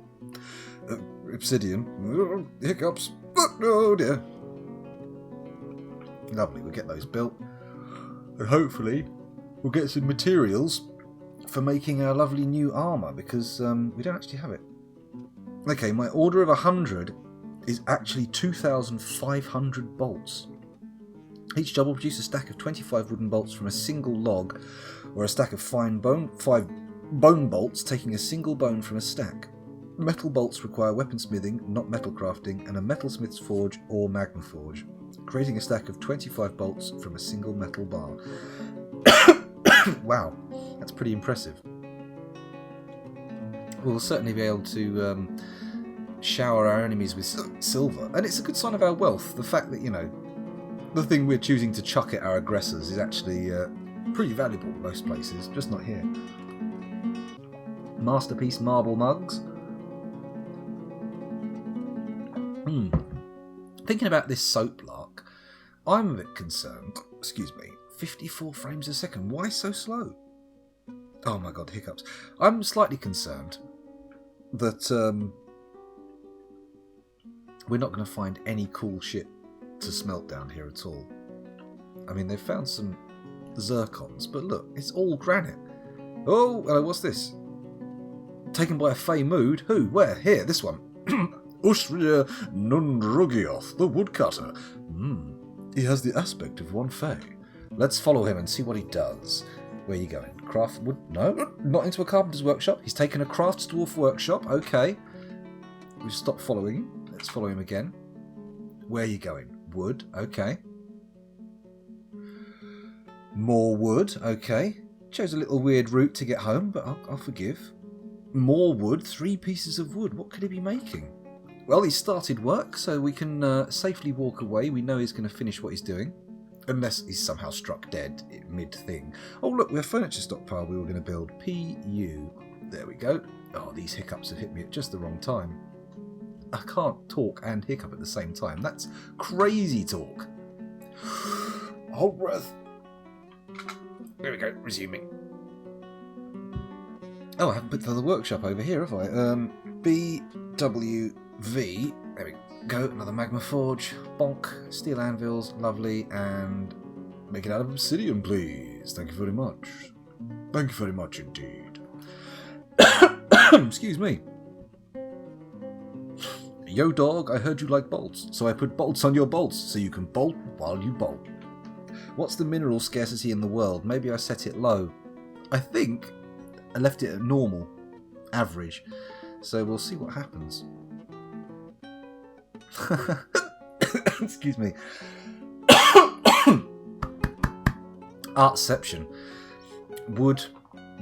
S1: obsidian. Hiccups. Oh dear. Lovely, we'll get those built. And hopefully we'll get some materials for making our lovely new armour, because we don't actually have it. Okay, my order of 100 is actually 2,500 bolts. Each job will produce a stack of 25 wooden bolts from a single log, or a stack of 5 bone bolts taking a single bone from a stack. Metal bolts require weaponsmithing, not metal crafting, and a metalsmith's forge or magma forge, creating a stack of 25 bolts from a single metal bar. Wow, that's pretty impressive. We'll certainly be able to shower our enemies with silver, and it's a good sign of our wealth, the fact that, you know, the thing we're choosing to chuck at our aggressors is actually pretty valuable in most places, just not here. Masterpiece marble mugs. Thinking about this soap lark, I'm a bit concerned. Excuse me. 54 frames a second. Why so slow? Oh my god, hiccups. I'm slightly concerned that we're not going to find any cool shit to smelt down here at all. I mean, they've found some zircons, but look, it's all granite. Oh, hello, what's this? Taken by a fey mood? Who? Where? Here, this one. Ushria Nunrugioth, the woodcutter. He has the aspect of one fey. Let's follow him and see what he does. Where are you going? Craft wood? No, not into a carpenter's workshop. He's taken a Craftsdwarf workshop. Okay. We've stopped following him. Let's follow him again. Where are you going? Wood. Okay. More wood. Okay. Chose a little weird route to get home, but I'll forgive. More wood. 3 pieces of wood. What could he be making? Well, he started work, so we can safely walk away. We know he's going to finish what he's doing. Unless he's somehow struck dead mid-thing. Oh, look, we have furniture stockpile we were going to build. PU. There we go. Oh, these hiccups have hit me at just the wrong time. I can't talk and hiccup at the same time. That's crazy talk. Hold breath. There we go, resuming. Oh, I haven't put the workshop over here, have I? BWV. There we go, another magma forge. Bonk. Steel anvils, lovely. And make it out of obsidian, please. Thank you very much. Thank you very much indeed. Excuse me. Yo dog, I heard you like bolts, so I put bolts on your bolts, so you can bolt while you bolt. What's the mineral scarcity in the world? Maybe I set it low. I think I left it at normal, average, so we'll see what happens. Excuse me. Artception. Wood,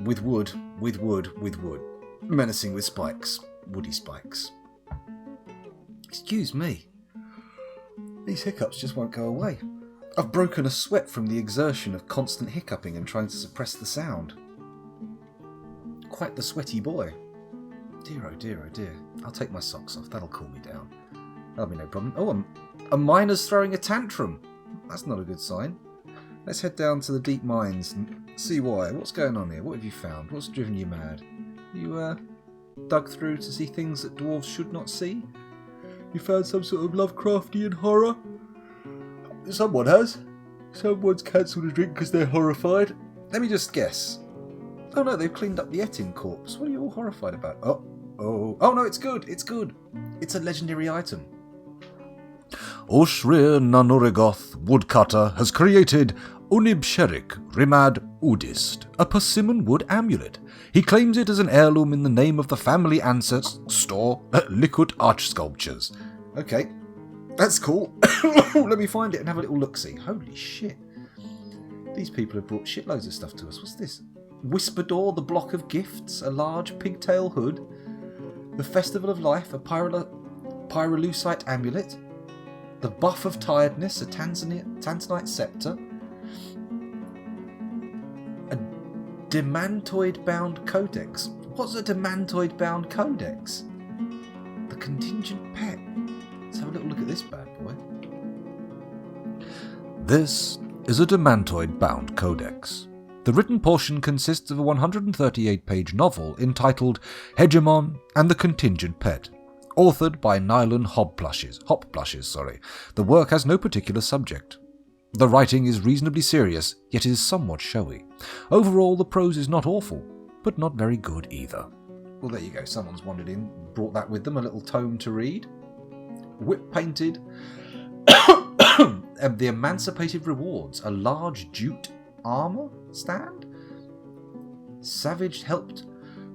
S1: with wood, with wood, with wood. Menacing with spikes. Woody spikes. Excuse me. These hiccups just won't go away. I've broken a sweat from the exertion of constant hiccuping and trying to suppress the sound. Quite the sweaty boy. Dear oh dear oh dear. I'll take my socks off, that'll cool me down. That'll be no problem. Oh, a miner's throwing a tantrum. That's not a good sign. Let's head down to the deep mines and see why. What's going on here? What have you found? What's driven you mad? You, dug through to see things that dwarves should not see? You found some sort of Lovecraftian horror? Someone has. Someone's cancelled a drink because they're horrified. Let me just guess. Oh no, they've cleaned up the Etin corpse. What are you all horrified about? Oh no, it's good, it's good. It's a legendary item. Oshrir Nanurigoth, woodcutter, has created Unibsherik Rimad Udist, a persimmon wood amulet. He claims it as an heirloom in the name of the family ancestor at Liquid Arch Sculptures. Okay, that's cool. Let me find it and have a little look-see. Holy shit. These people have brought shitloads of stuff to us. What's this? Whisperdoor, the Block of Gifts, a large pigtail hood, the Festival of Life, a pyrolusite amulet, the Buff of Tiredness, a tanzanite scepter, a demantoid-bound codex. What's a demantoid-bound codex? The Contingent Pet. Let's have a little look at this bad boy. This is a demantoid-bound codex. The written portion consists of a 138-page novel entitled Hegemon and the Contingent Pet, authored by Nylon Hopblushes. The work has no particular subject. The writing is reasonably serious, yet is somewhat showy. Overall, the prose is not awful, but not very good either. Well, there you go. Someone's wandered in, brought that with them, a little tome to read. Whip-painted. The Emancipated Rewards, a large jute armour stand. Savage helped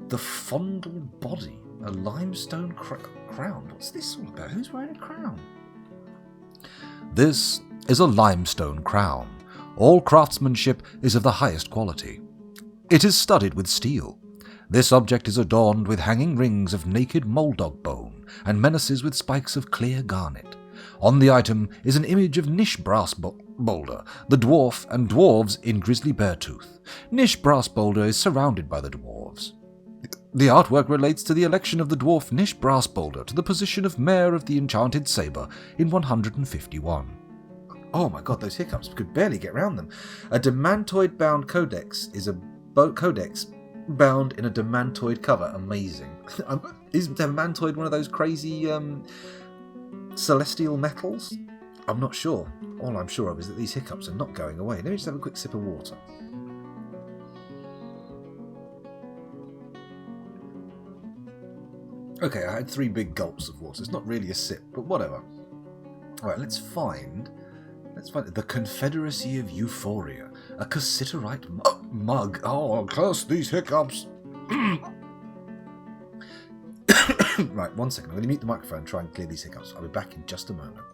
S1: the fondled body, a limestone crown. What's this all about? Who's wearing a crown? This is a limestone crown. All craftsmanship is of the highest quality. It is studded with steel. This object is adorned with hanging rings of naked moldog bone and menaces with spikes of clear garnet. On the item is an image of Nish Brassboulder, the dwarf, and dwarves in Grizzly Beartooth. Nish Brassboulder is surrounded by the dwarves. The artwork relates to the election of the dwarf Nish Brassboulder to the position of Mayor of the Enchanted Sabre in 151. Oh my god, those hiccups, we could barely get round them. A demantoid-bound codex is a codex bound in a demantoid cover. Amazing. Is demantoid one of those crazy celestial metals? I'm not sure. All I'm sure of is that these hiccups are not going away. Let me just have a quick sip of water. Okay, I had 3 big gulps of water. It's not really a sip, but whatever. Alright, let's find the Confederacy of Euphoria, a cassiterite mug. Oh, curse these hiccups. Right, 1 second. I'm going to mute the microphone and try and clear these hiccups. I'll be back in just a moment.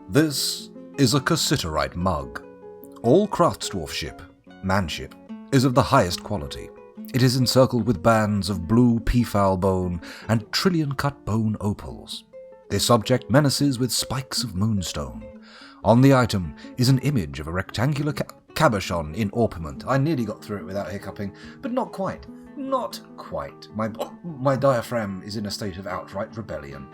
S1: This is a cassiterite mug. All craftsdwarfship, manship, is of the highest quality. It is encircled with bands of blue peafowl bone and trillion-cut bone opals. This object menaces with spikes of moonstone. On the item is an image of a rectangular cabochon in orpiment. I nearly got through it without hiccuping, but not quite. Not quite. My diaphragm is in a state of outright rebellion.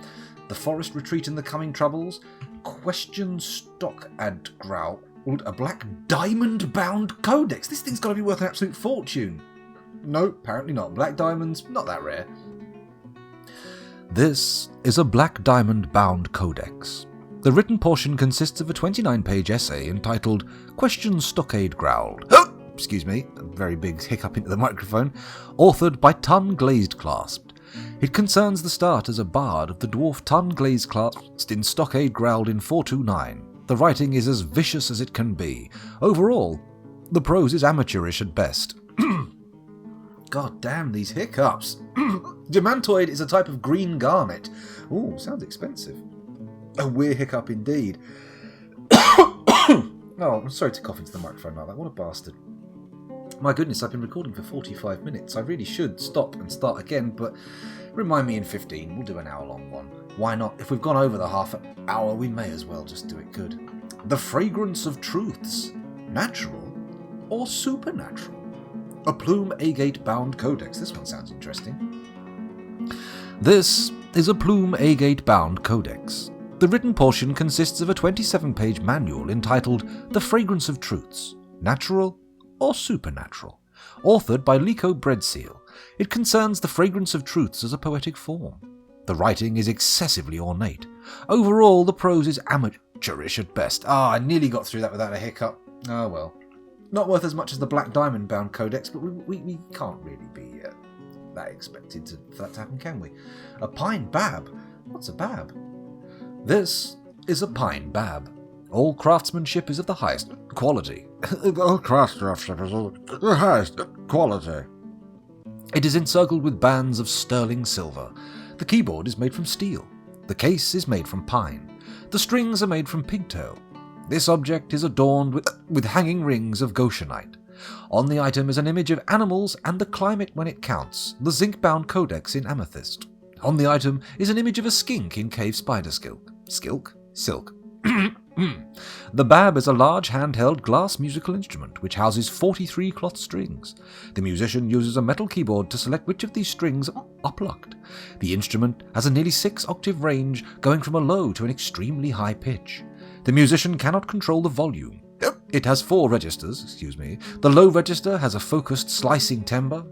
S1: The forest retreat and the coming troubles? Question stock ad growl. A black diamond-bound codex. This thing's got to be worth an absolute fortune. No, apparently not. Black diamonds, not that rare. This is a black diamond-bound codex. The written portion consists of a 29-page essay entitled Question Stockade Growled. Excuse me, a very big hiccup into the microphone. Authored by Tun Glazed Clasped. It concerns the start as a bard of the dwarf Tun Glazed Clasped in Stockade Growled in 429. The writing is as vicious as it can be. Overall, the prose is amateurish at best. God damn these hiccups. Demantoid is a type of green garnet. Ooh, sounds expensive. A weird hiccup indeed. Oh, I'm sorry to cough into the microphone like that. What a bastard. My goodness, I've been recording for 45 minutes. I really should stop and start again, but remind me in 15. We'll do an hour-long one. Why not? If we've gone over the half hour, we may as well just do it good. The fragrance of truths. Natural or supernatural? A plume agate-bound codex. This one sounds interesting. This is a plume agate-bound codex. The written portion consists of a 27-page manual entitled The Fragrance of Truths, Natural or Supernatural, authored by Lico Breadseal. It concerns the fragrance of truths as a poetic form. The writing is excessively ornate. Overall, the prose is amateurish at best. I nearly got through that without a hiccup. Oh well. Not worth as much as the Black Diamond-bound codex, but we can't really be that expected for that to happen, can we? A pine bab? What's a bab? This is a pine bab. All craftsmanship is of the highest quality. All craftsmanship is of the highest quality. It is encircled with bands of sterling silver. The keyboard is made from steel. The case is made from pine. The strings are made from pigtail. This object is adorned with hanging rings of goshenite. On the item is an image of animals and the climate when it counts, the zinc-bound codex in amethyst. On the item is an image of a skink in cave spider silk. Silk. The bab is a large handheld glass musical instrument which houses 43 cloth strings. The musician uses a metal keyboard to select which of these strings are plucked. The instrument has a nearly 6-octave range going from a low to an extremely high pitch. The musician cannot control the volume. It has 4 registers, The low register has a focused slicing timbre.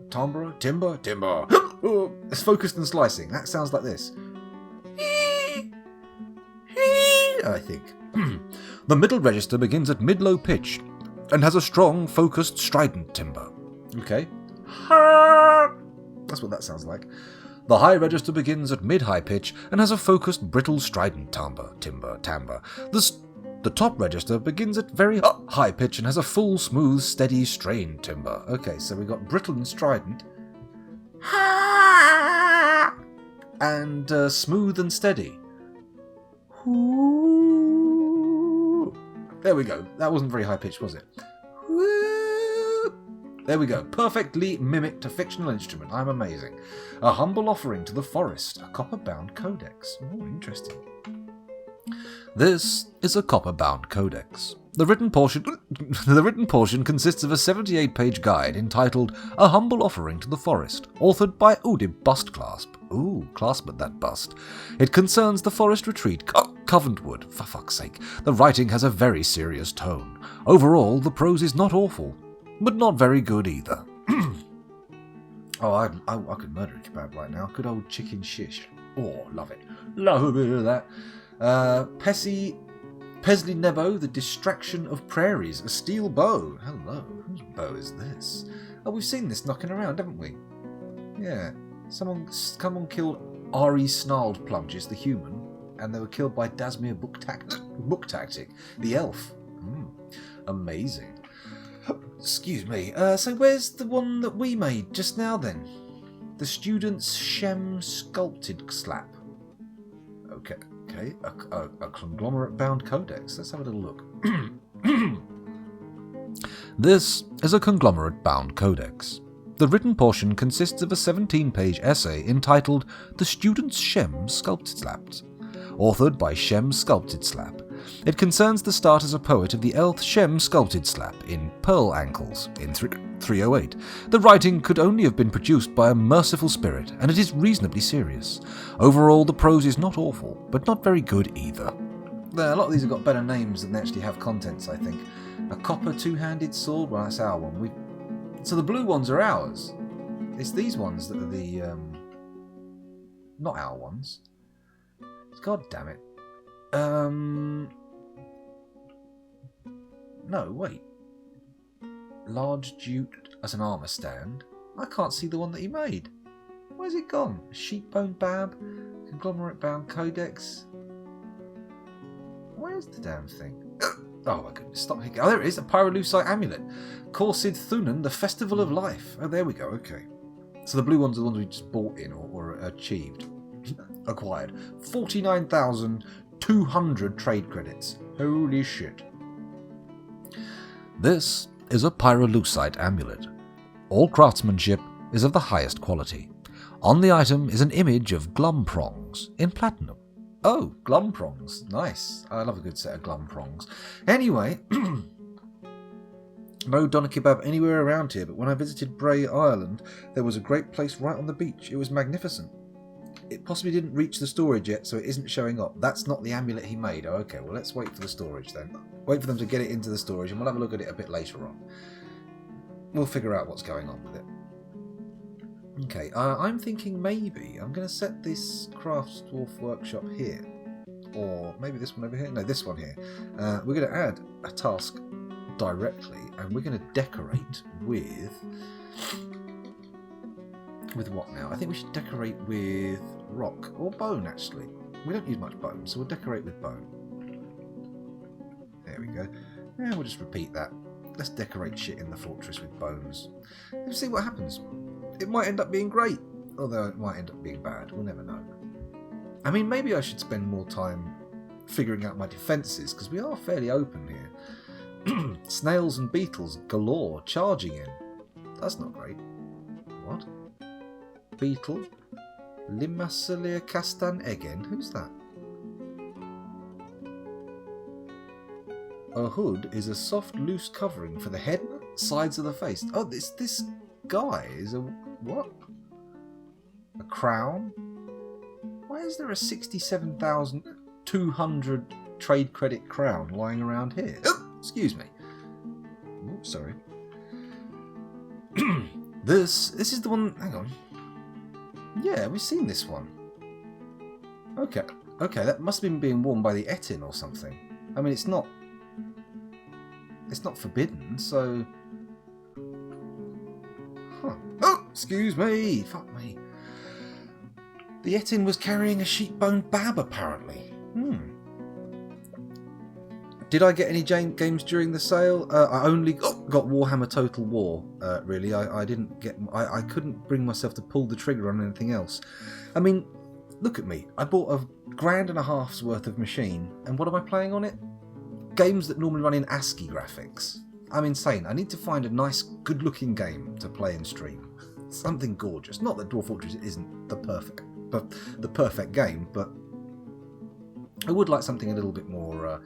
S1: It's focused and slicing. That sounds like this. I think. The middle register begins at mid-low pitch and has a strong, focused, strident timbre. Okay. That's what that sounds like. The high register begins at mid-high pitch and has a focused, brittle, strident timbre. The top register begins at very high pitch and has a full, smooth, steady, strained timbre. Okay, so we've got brittle and strident. And smooth and steady. There we go. That wasn't very high pitched, was it? There we go. Perfectly mimicked a fictional instrument. I'm amazing. A humble offering to the forest. A copper-bound codex. Oh, interesting. This is a copper-bound codex. The written portion consists of a 78-page guide entitled A Humble Offering to the Forest, authored by Udib Bustclasp. Ooh, clasp at that bust. It concerns the forest retreat, Coventwood, for fuck's sake. The writing has a very serious tone. Overall, the prose is not awful, but not very good either. I could murder a kebab right now. Good old chicken shish. Oh, love it. Love a bit of that. Pesley Nebo, the Distraction of Prairies, a steel bow. Hello, whose bow is this? Oh, we've seen this knocking around, haven't we? Yeah. Someone killed Ari Snarled Plunges, the human, and they were killed by Dasmir Book Tactic, the elf. Amazing. Excuse me. So where's the one that we made just now then? The Student's Shem Sculpted Slap. Okay. A conglomerate-bound codex. Let's have a little look. This is a conglomerate-bound codex. The written portion consists of a 17-page essay entitled The Student's Shem Sculpted Slaps, authored by Shem Sculpted Slap. It concerns the start as a poet of the elf Shem Sculpted Slap in Pearl Ankles in 308. The writing could only have been produced by a merciful spirit, and it is reasonably serious. Overall, the prose is not awful, but not very good either. A lot of these have got better names than they actually have contents, I think. A copper two-handed sword, well, that's our one. So the blue ones are ours. It's these ones that are the... not our ones. God damn it. No, wait. Large jute as an armour stand. I can't see the one that he made. Where's it gone? Sheepbone bab? Conglomerate bound codex? Where's the damn thing? Oh my goodness, stop hiccup. Oh, there it is, a pyrolusite amulet. Corsid Thunan, the Festival of Life. Oh, there we go, okay. So the blue ones are the ones we just bought in or achieved. Acquired. 49,200 trade credits. Holy shit. This is a pyrolusite amulet. All craftsmanship is of the highest quality. On the item is an image of glum prongs in platinum. Oh, glum prongs. Nice. I love a good set of glum prongs. Anyway, no doner kebab anywhere around here, but when I visited Bray Island, there was a great place right on the beach. It was magnificent. It possibly didn't reach the storage yet, so it isn't showing up. That's not the amulet he made. Oh, okay, well, let's wait for the storage then. Wait for them to get it into the storage, and we'll have a look at it a bit later on. We'll figure out what's going on with it. Okay, I'm thinking maybe I'm going to set this Craft Dwarf Workshop here. Or maybe this one over here. No, this one here. We're going to add a task directly, and we're going to decorate with... With what now? I think we should decorate with rock or bone, actually. We don't use much bone, so we'll decorate with bone. There we go. And we'll just repeat that. Let's decorate shit in the fortress with bones. Let's see what happens. It might end up being great, although it might end up being bad. We'll never know. I mean, maybe I should spend more time figuring out my defences, because we are fairly open here. Snails and beetles galore charging in. That's not great. What? Beetle? Limacelia castan egen? Who's that? A hood is a soft, loose covering for the head, sides of the face. Oh, this guy is a... what? A crown? Why is there a 67,200 trade credit crown lying around here? Oh, excuse me. Oh, sorry. This is the one... hang on. Yeah, we've seen this one. Okay, that must have been being worn by the etin or something. I mean, it's not forbidden, so... Huh. Oh, excuse me! Fuck me. The etin was carrying a sheepbone bab, apparently. Did I get any games during the sale? I only got Warhammer Total War, really. I didn't get... I couldn't bring myself to pull the trigger on anything else. I mean, look at me. I bought $1.50 worth of machine, and what am I playing on it? Games that normally run in ASCII graphics. I'm insane. I need to find a nice, good-looking game to play and stream. Something gorgeous. Not that Dwarf Fortress isn't the perfect game, but I would like something a little bit more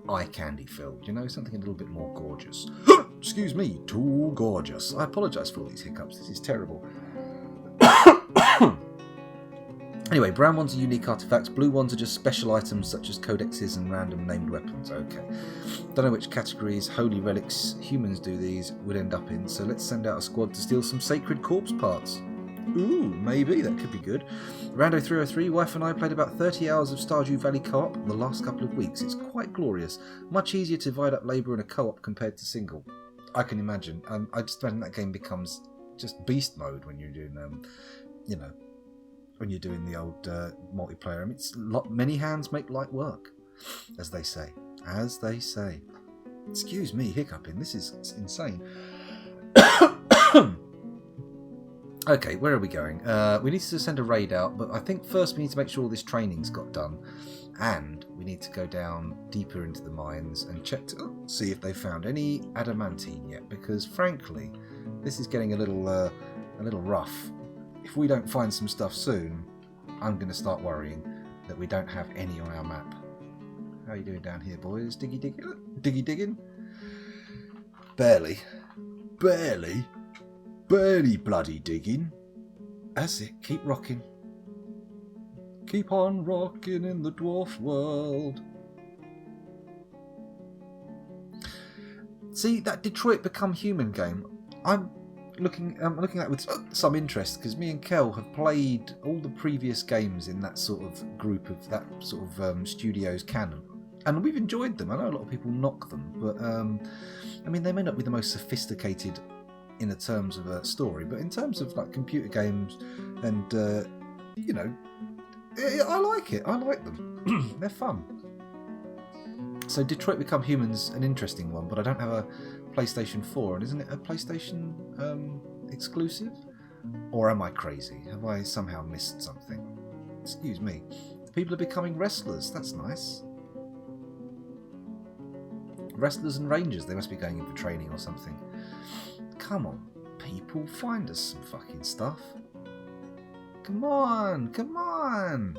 S1: eye candy filled, you know, something a little bit more gorgeous. Excuse me, too gorgeous. I apologise for all these hiccups. This is terrible. Anyway, brown ones are unique artefacts, blue ones are just special items such as codexes and random named weapons. Okay. Don't know which categories holy relics humans do these would end up in, so let's send out a squad to steal some sacred corpse parts. Ooh, maybe, that could be good. Rando 303, wife and I played about 30 hours of Stardew Valley co-op the last couple of weeks. It's quite glorious. Much easier to divide up labour in a co-op compared to single. I can imagine. I just imagine that game becomes just beast mode when you're doing, you know, when you're doing the old multiplayer. I mean, many hands make light work, as they say. As they say. Excuse me, hiccuping. This is insane. Okay, where are we going? We need to send a raid out, but I think first we need to make sure all this training's got done. And we need to go down deeper into the mines and check to see if they found any adamantine yet, because frankly, this is getting a little a little rough. If we don't find some stuff soon, I'm going to start worrying that we don't have any on our map. How are you doing down here, boys? Diggy digging? Diggy digging? Barely. Barely. Barely bloody digging. That's it. Keep rocking. Keep on rocking in the dwarf world. See, that Detroit Become Human game, I'm looking at it with some interest, because me and Kel have played all the previous games in that sort of group of that sort of studio's canon, and we've enjoyed them. I know a lot of people knock them, but I mean, they may not be the most sophisticated in the terms of a story, but in terms of like computer games, and you know, I like it. I like them. They're fun. So Detroit Become Human's an interesting one, but I don't have a PlayStation 4, and isn't it a PlayStation exclusive? Or am I crazy? Have I somehow missed something? Excuse me. People are becoming wrestlers. That's nice. Wrestlers and rangers. They must be going in for training or something. Come on, people. Find us some fucking stuff. Come on. Come on.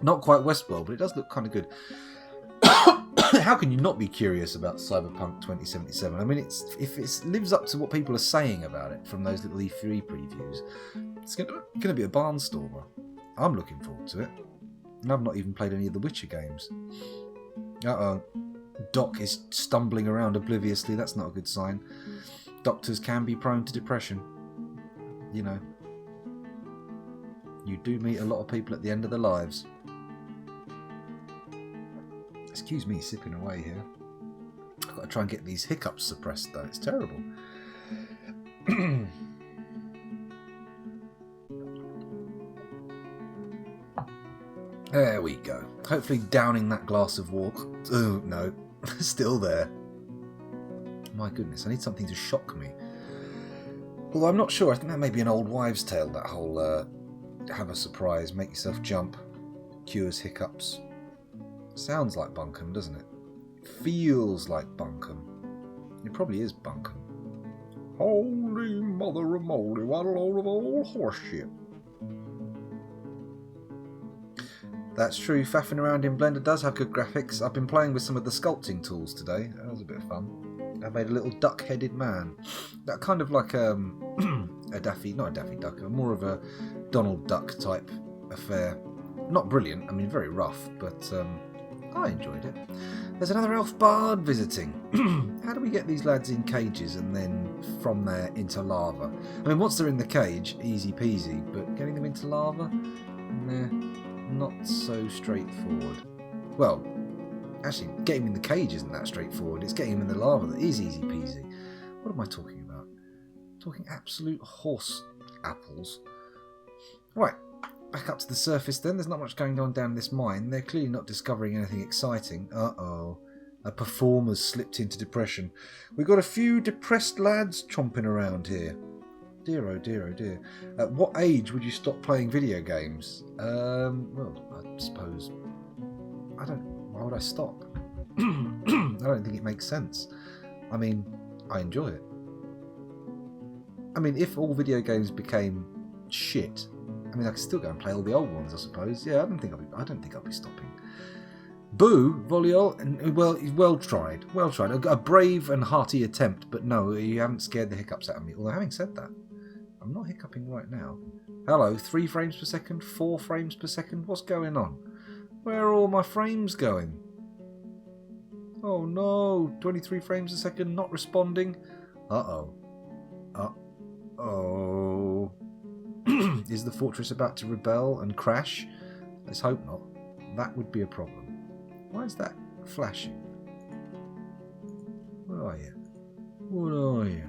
S1: Not quite Westworld, but it does look kind of good. How can you not be curious about Cyberpunk 2077? I mean, if it lives up to what people are saying about it from those little E3 previews, it's going to be a barnstormer. I'm looking forward to it. And I've not even played any of the Witcher games. Uh-oh. Doc is stumbling around obliviously. That's not a good sign. Doctors can be prone to depression. You know. You do meet a lot of people at the end of their lives. Excuse me, sipping away here. I've got to try and get these hiccups suppressed, though. It's terrible. There we go. Hopefully downing that glass of water. Oh, no. Still there. My goodness, I need something to shock me. Although I'm not sure. I think that may be an old wives' tale, that whole have a surprise, make yourself jump, cures hiccups. Sounds like bunkum, doesn't it? Feels like bunkum. It probably is bunkum. Holy mother of moly, what a load of old horse shit. That's true, faffing around in Blender does have good graphics. I've been playing with some of the sculpting tools today. That was a bit of fun. I made a little duck-headed man. That kind of like a Daffy, not a Daffy Duck, more of a Donald Duck type affair. Not brilliant, I mean very rough, but I enjoyed it. There's another elf bard visiting. How do we get these lads in cages and then from there into lava? I mean, once they're in the cage, easy peasy, but getting them into lava? Nah, not so straightforward. Well, actually, getting him in the cage isn't that straightforward. It's getting him in the lava that is easy peasy. What am I talking about? I'm talking absolute horse apples. Right. Back up to the surface then. There's not much going on down this mine. They're clearly not discovering anything exciting. Uh-oh. A performer's slipped into depression. We've got a few depressed lads chomping around here. Dear oh dear oh dear. At what age would you stop playing video games? Well, I suppose... Why would I stop? I don't think it makes sense. I mean, I enjoy it. I mean, if all video games became shit... I mean, I could still go and play all the old ones, I suppose. Yeah, I don't think I'll be stopping. Boo, Voliol. Well tried. Well tried. A brave and hearty attempt, but no, you haven't scared the hiccups out of me. Although, having said that, I'm not hiccuping right now. Hello, 3 frames per second, 4 frames per second. What's going on? Where are all my frames going? Oh no, 23 frames a second, not responding. Uh-oh. Uh-oh. Is the fortress about to rebel and crash? Let's hope not. That would be a problem. Why is that flashing? What are you? What are you?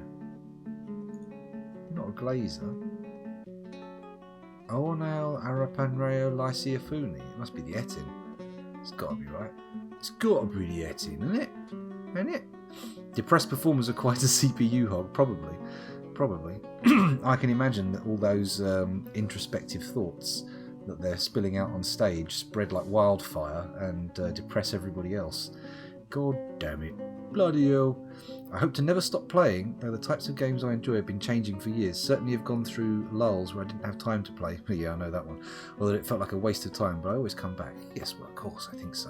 S1: You're not a glazer. Ornal Arapanreo Lysiafuni. It must be the etin. It's got to be right. It's got to be the etin, isn't it? Isn't it? Depressed performers are quite a CPU hog, probably. I can imagine that all those introspective thoughts that they're spilling out on stage spread like wildfire and depress everybody else. God damn it. Bloody hell. I hope to never stop playing, though the types of games I enjoy have been changing for years. Certainly have gone through lulls where I didn't have time to play. Yeah, I know that one. Or that it felt like a waste of time, but I always come back. Yes, well, of course, I think so.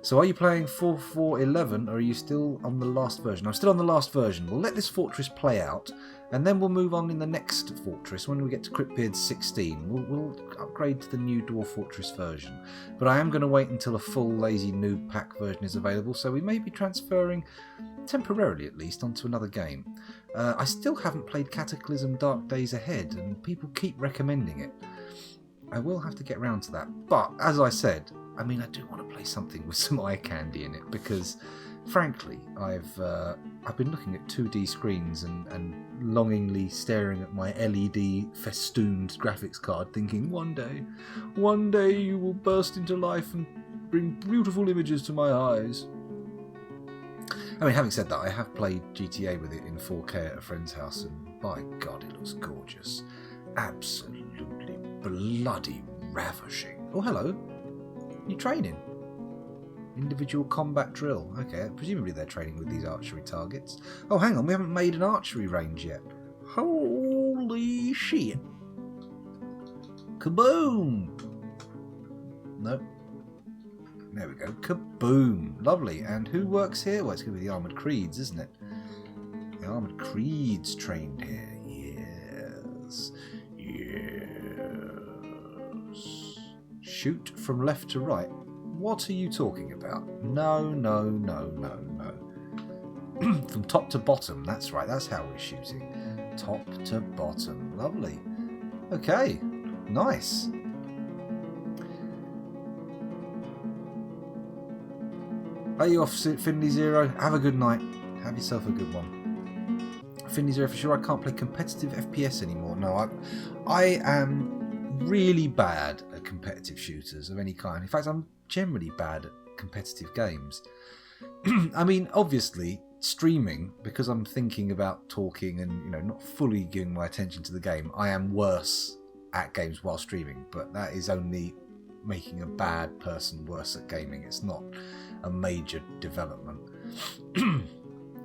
S1: So are you playing 4.4.11, or are you still on the last version? I'm still on the last version. We'll let this fortress play out, and then we'll move on in the next fortress. When we get to CRYPTBEARDS 16, we'll upgrade to the new Dwarf Fortress version. But I am going to wait until a full Lazy Noob Pack version is available, so we may be transferring, temporarily at least, onto another game. I still haven't played Cataclysm Dark Days Ahead, and people keep recommending it. I will have to get round to that. But, as I said, I mean, I do want to play something with some eye candy in it, because, frankly, I've been looking at 2D screens and longingly staring at my LED festooned graphics card, thinking, one day you will burst into life and bring beautiful images to my eyes. I mean, having said that, I have played GTA with it in 4K at a friend's house, and by God, it looks gorgeous. Absolutely bloody ravishing. Oh, hello. You training? Individual combat drill. Okay, presumably they're training with these archery targets. Oh, hang on, we haven't made an archery range yet. Holy shit. Kaboom! Nope. There we go. Kaboom! Lovely. And who works here? Well, it's going to be the Armoured Creeds, isn't it? The Armoured Creeds trained here. Yes. Yes. Shoot from left to right. What are you talking about? No. From top to bottom. That's right. That's how we're shooting. Top to bottom. Lovely. Okay. Nice. Are you off, Finley Zero? Have a good night. Have yourself a good one. Finley Zero, for sure I can't play competitive FPS anymore. No, I am really bad at competitive shooters of any kind. In fact, I'm generally bad at competitive games. I mean, obviously, streaming, because I'm thinking about talking and, not fully giving my attention to the game, I am worse at games while streaming, but that is only making a bad person worse at gaming. It's not a major development.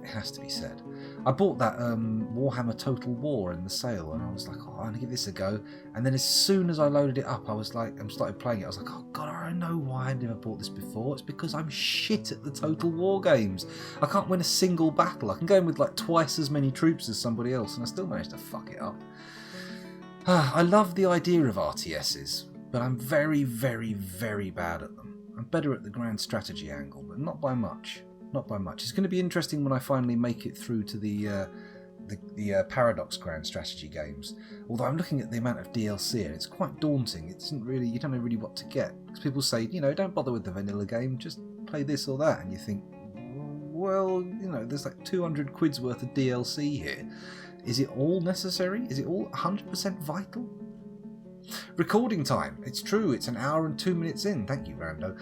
S1: It has to be said. I bought that Warhammer Total War in the sale, and I was like, oh, I'm going to give this a go. And then as soon as I loaded it up, I was like, and started playing it, I was like, oh God, I know why I never bought this before. It's because I'm shit at the Total War games. I can't win a single battle. I can go in with like twice as many troops as somebody else, and I still managed to fuck it up. I love the idea of RTSs, but I'm very, very, very bad at them. I'm better at the grand strategy angle, but not by much. Not by much. It's going to be interesting when I finally make it through to the Paradox grand strategy games. Although I'm looking at the amount of DLC, and it's quite daunting. It isn't really, you don't know really what to get. Because people say, don't bother with the vanilla game, just play this or that, and you think, well, there's like 200 quid's worth of DLC here. Is it all necessary? Is it all 100% vital? Recording time. It's true, it's 1 hour and 2 minutes in. Thank you, Rando.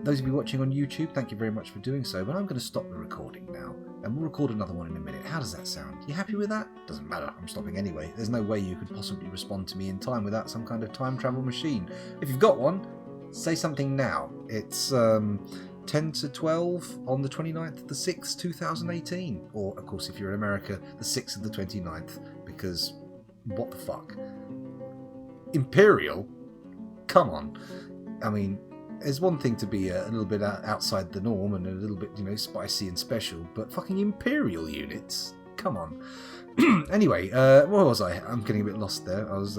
S1: Those of you watching on YouTube, thank you very much for doing so. But I'm going to stop the recording now, and we'll record another one in a minute. How does that sound? You happy with that? Doesn't matter, I'm stopping anyway. There's no way you could possibly respond to me in time without some kind of time travel machine. If you've got one, say something now. It's 10 to 12 on the 29th of the 6th, 2018. Or, of course, if you're in America, the 6th of the 29th, because what the fuck? Imperial? Come on. I mean, there's one thing to be a little bit outside the norm and a little bit, spicy and special, but fucking Imperial units? Come on. Anyway, where was I? I'm getting a bit lost there. I was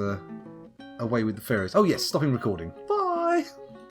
S1: away with the fairies. Oh yes, stopping recording.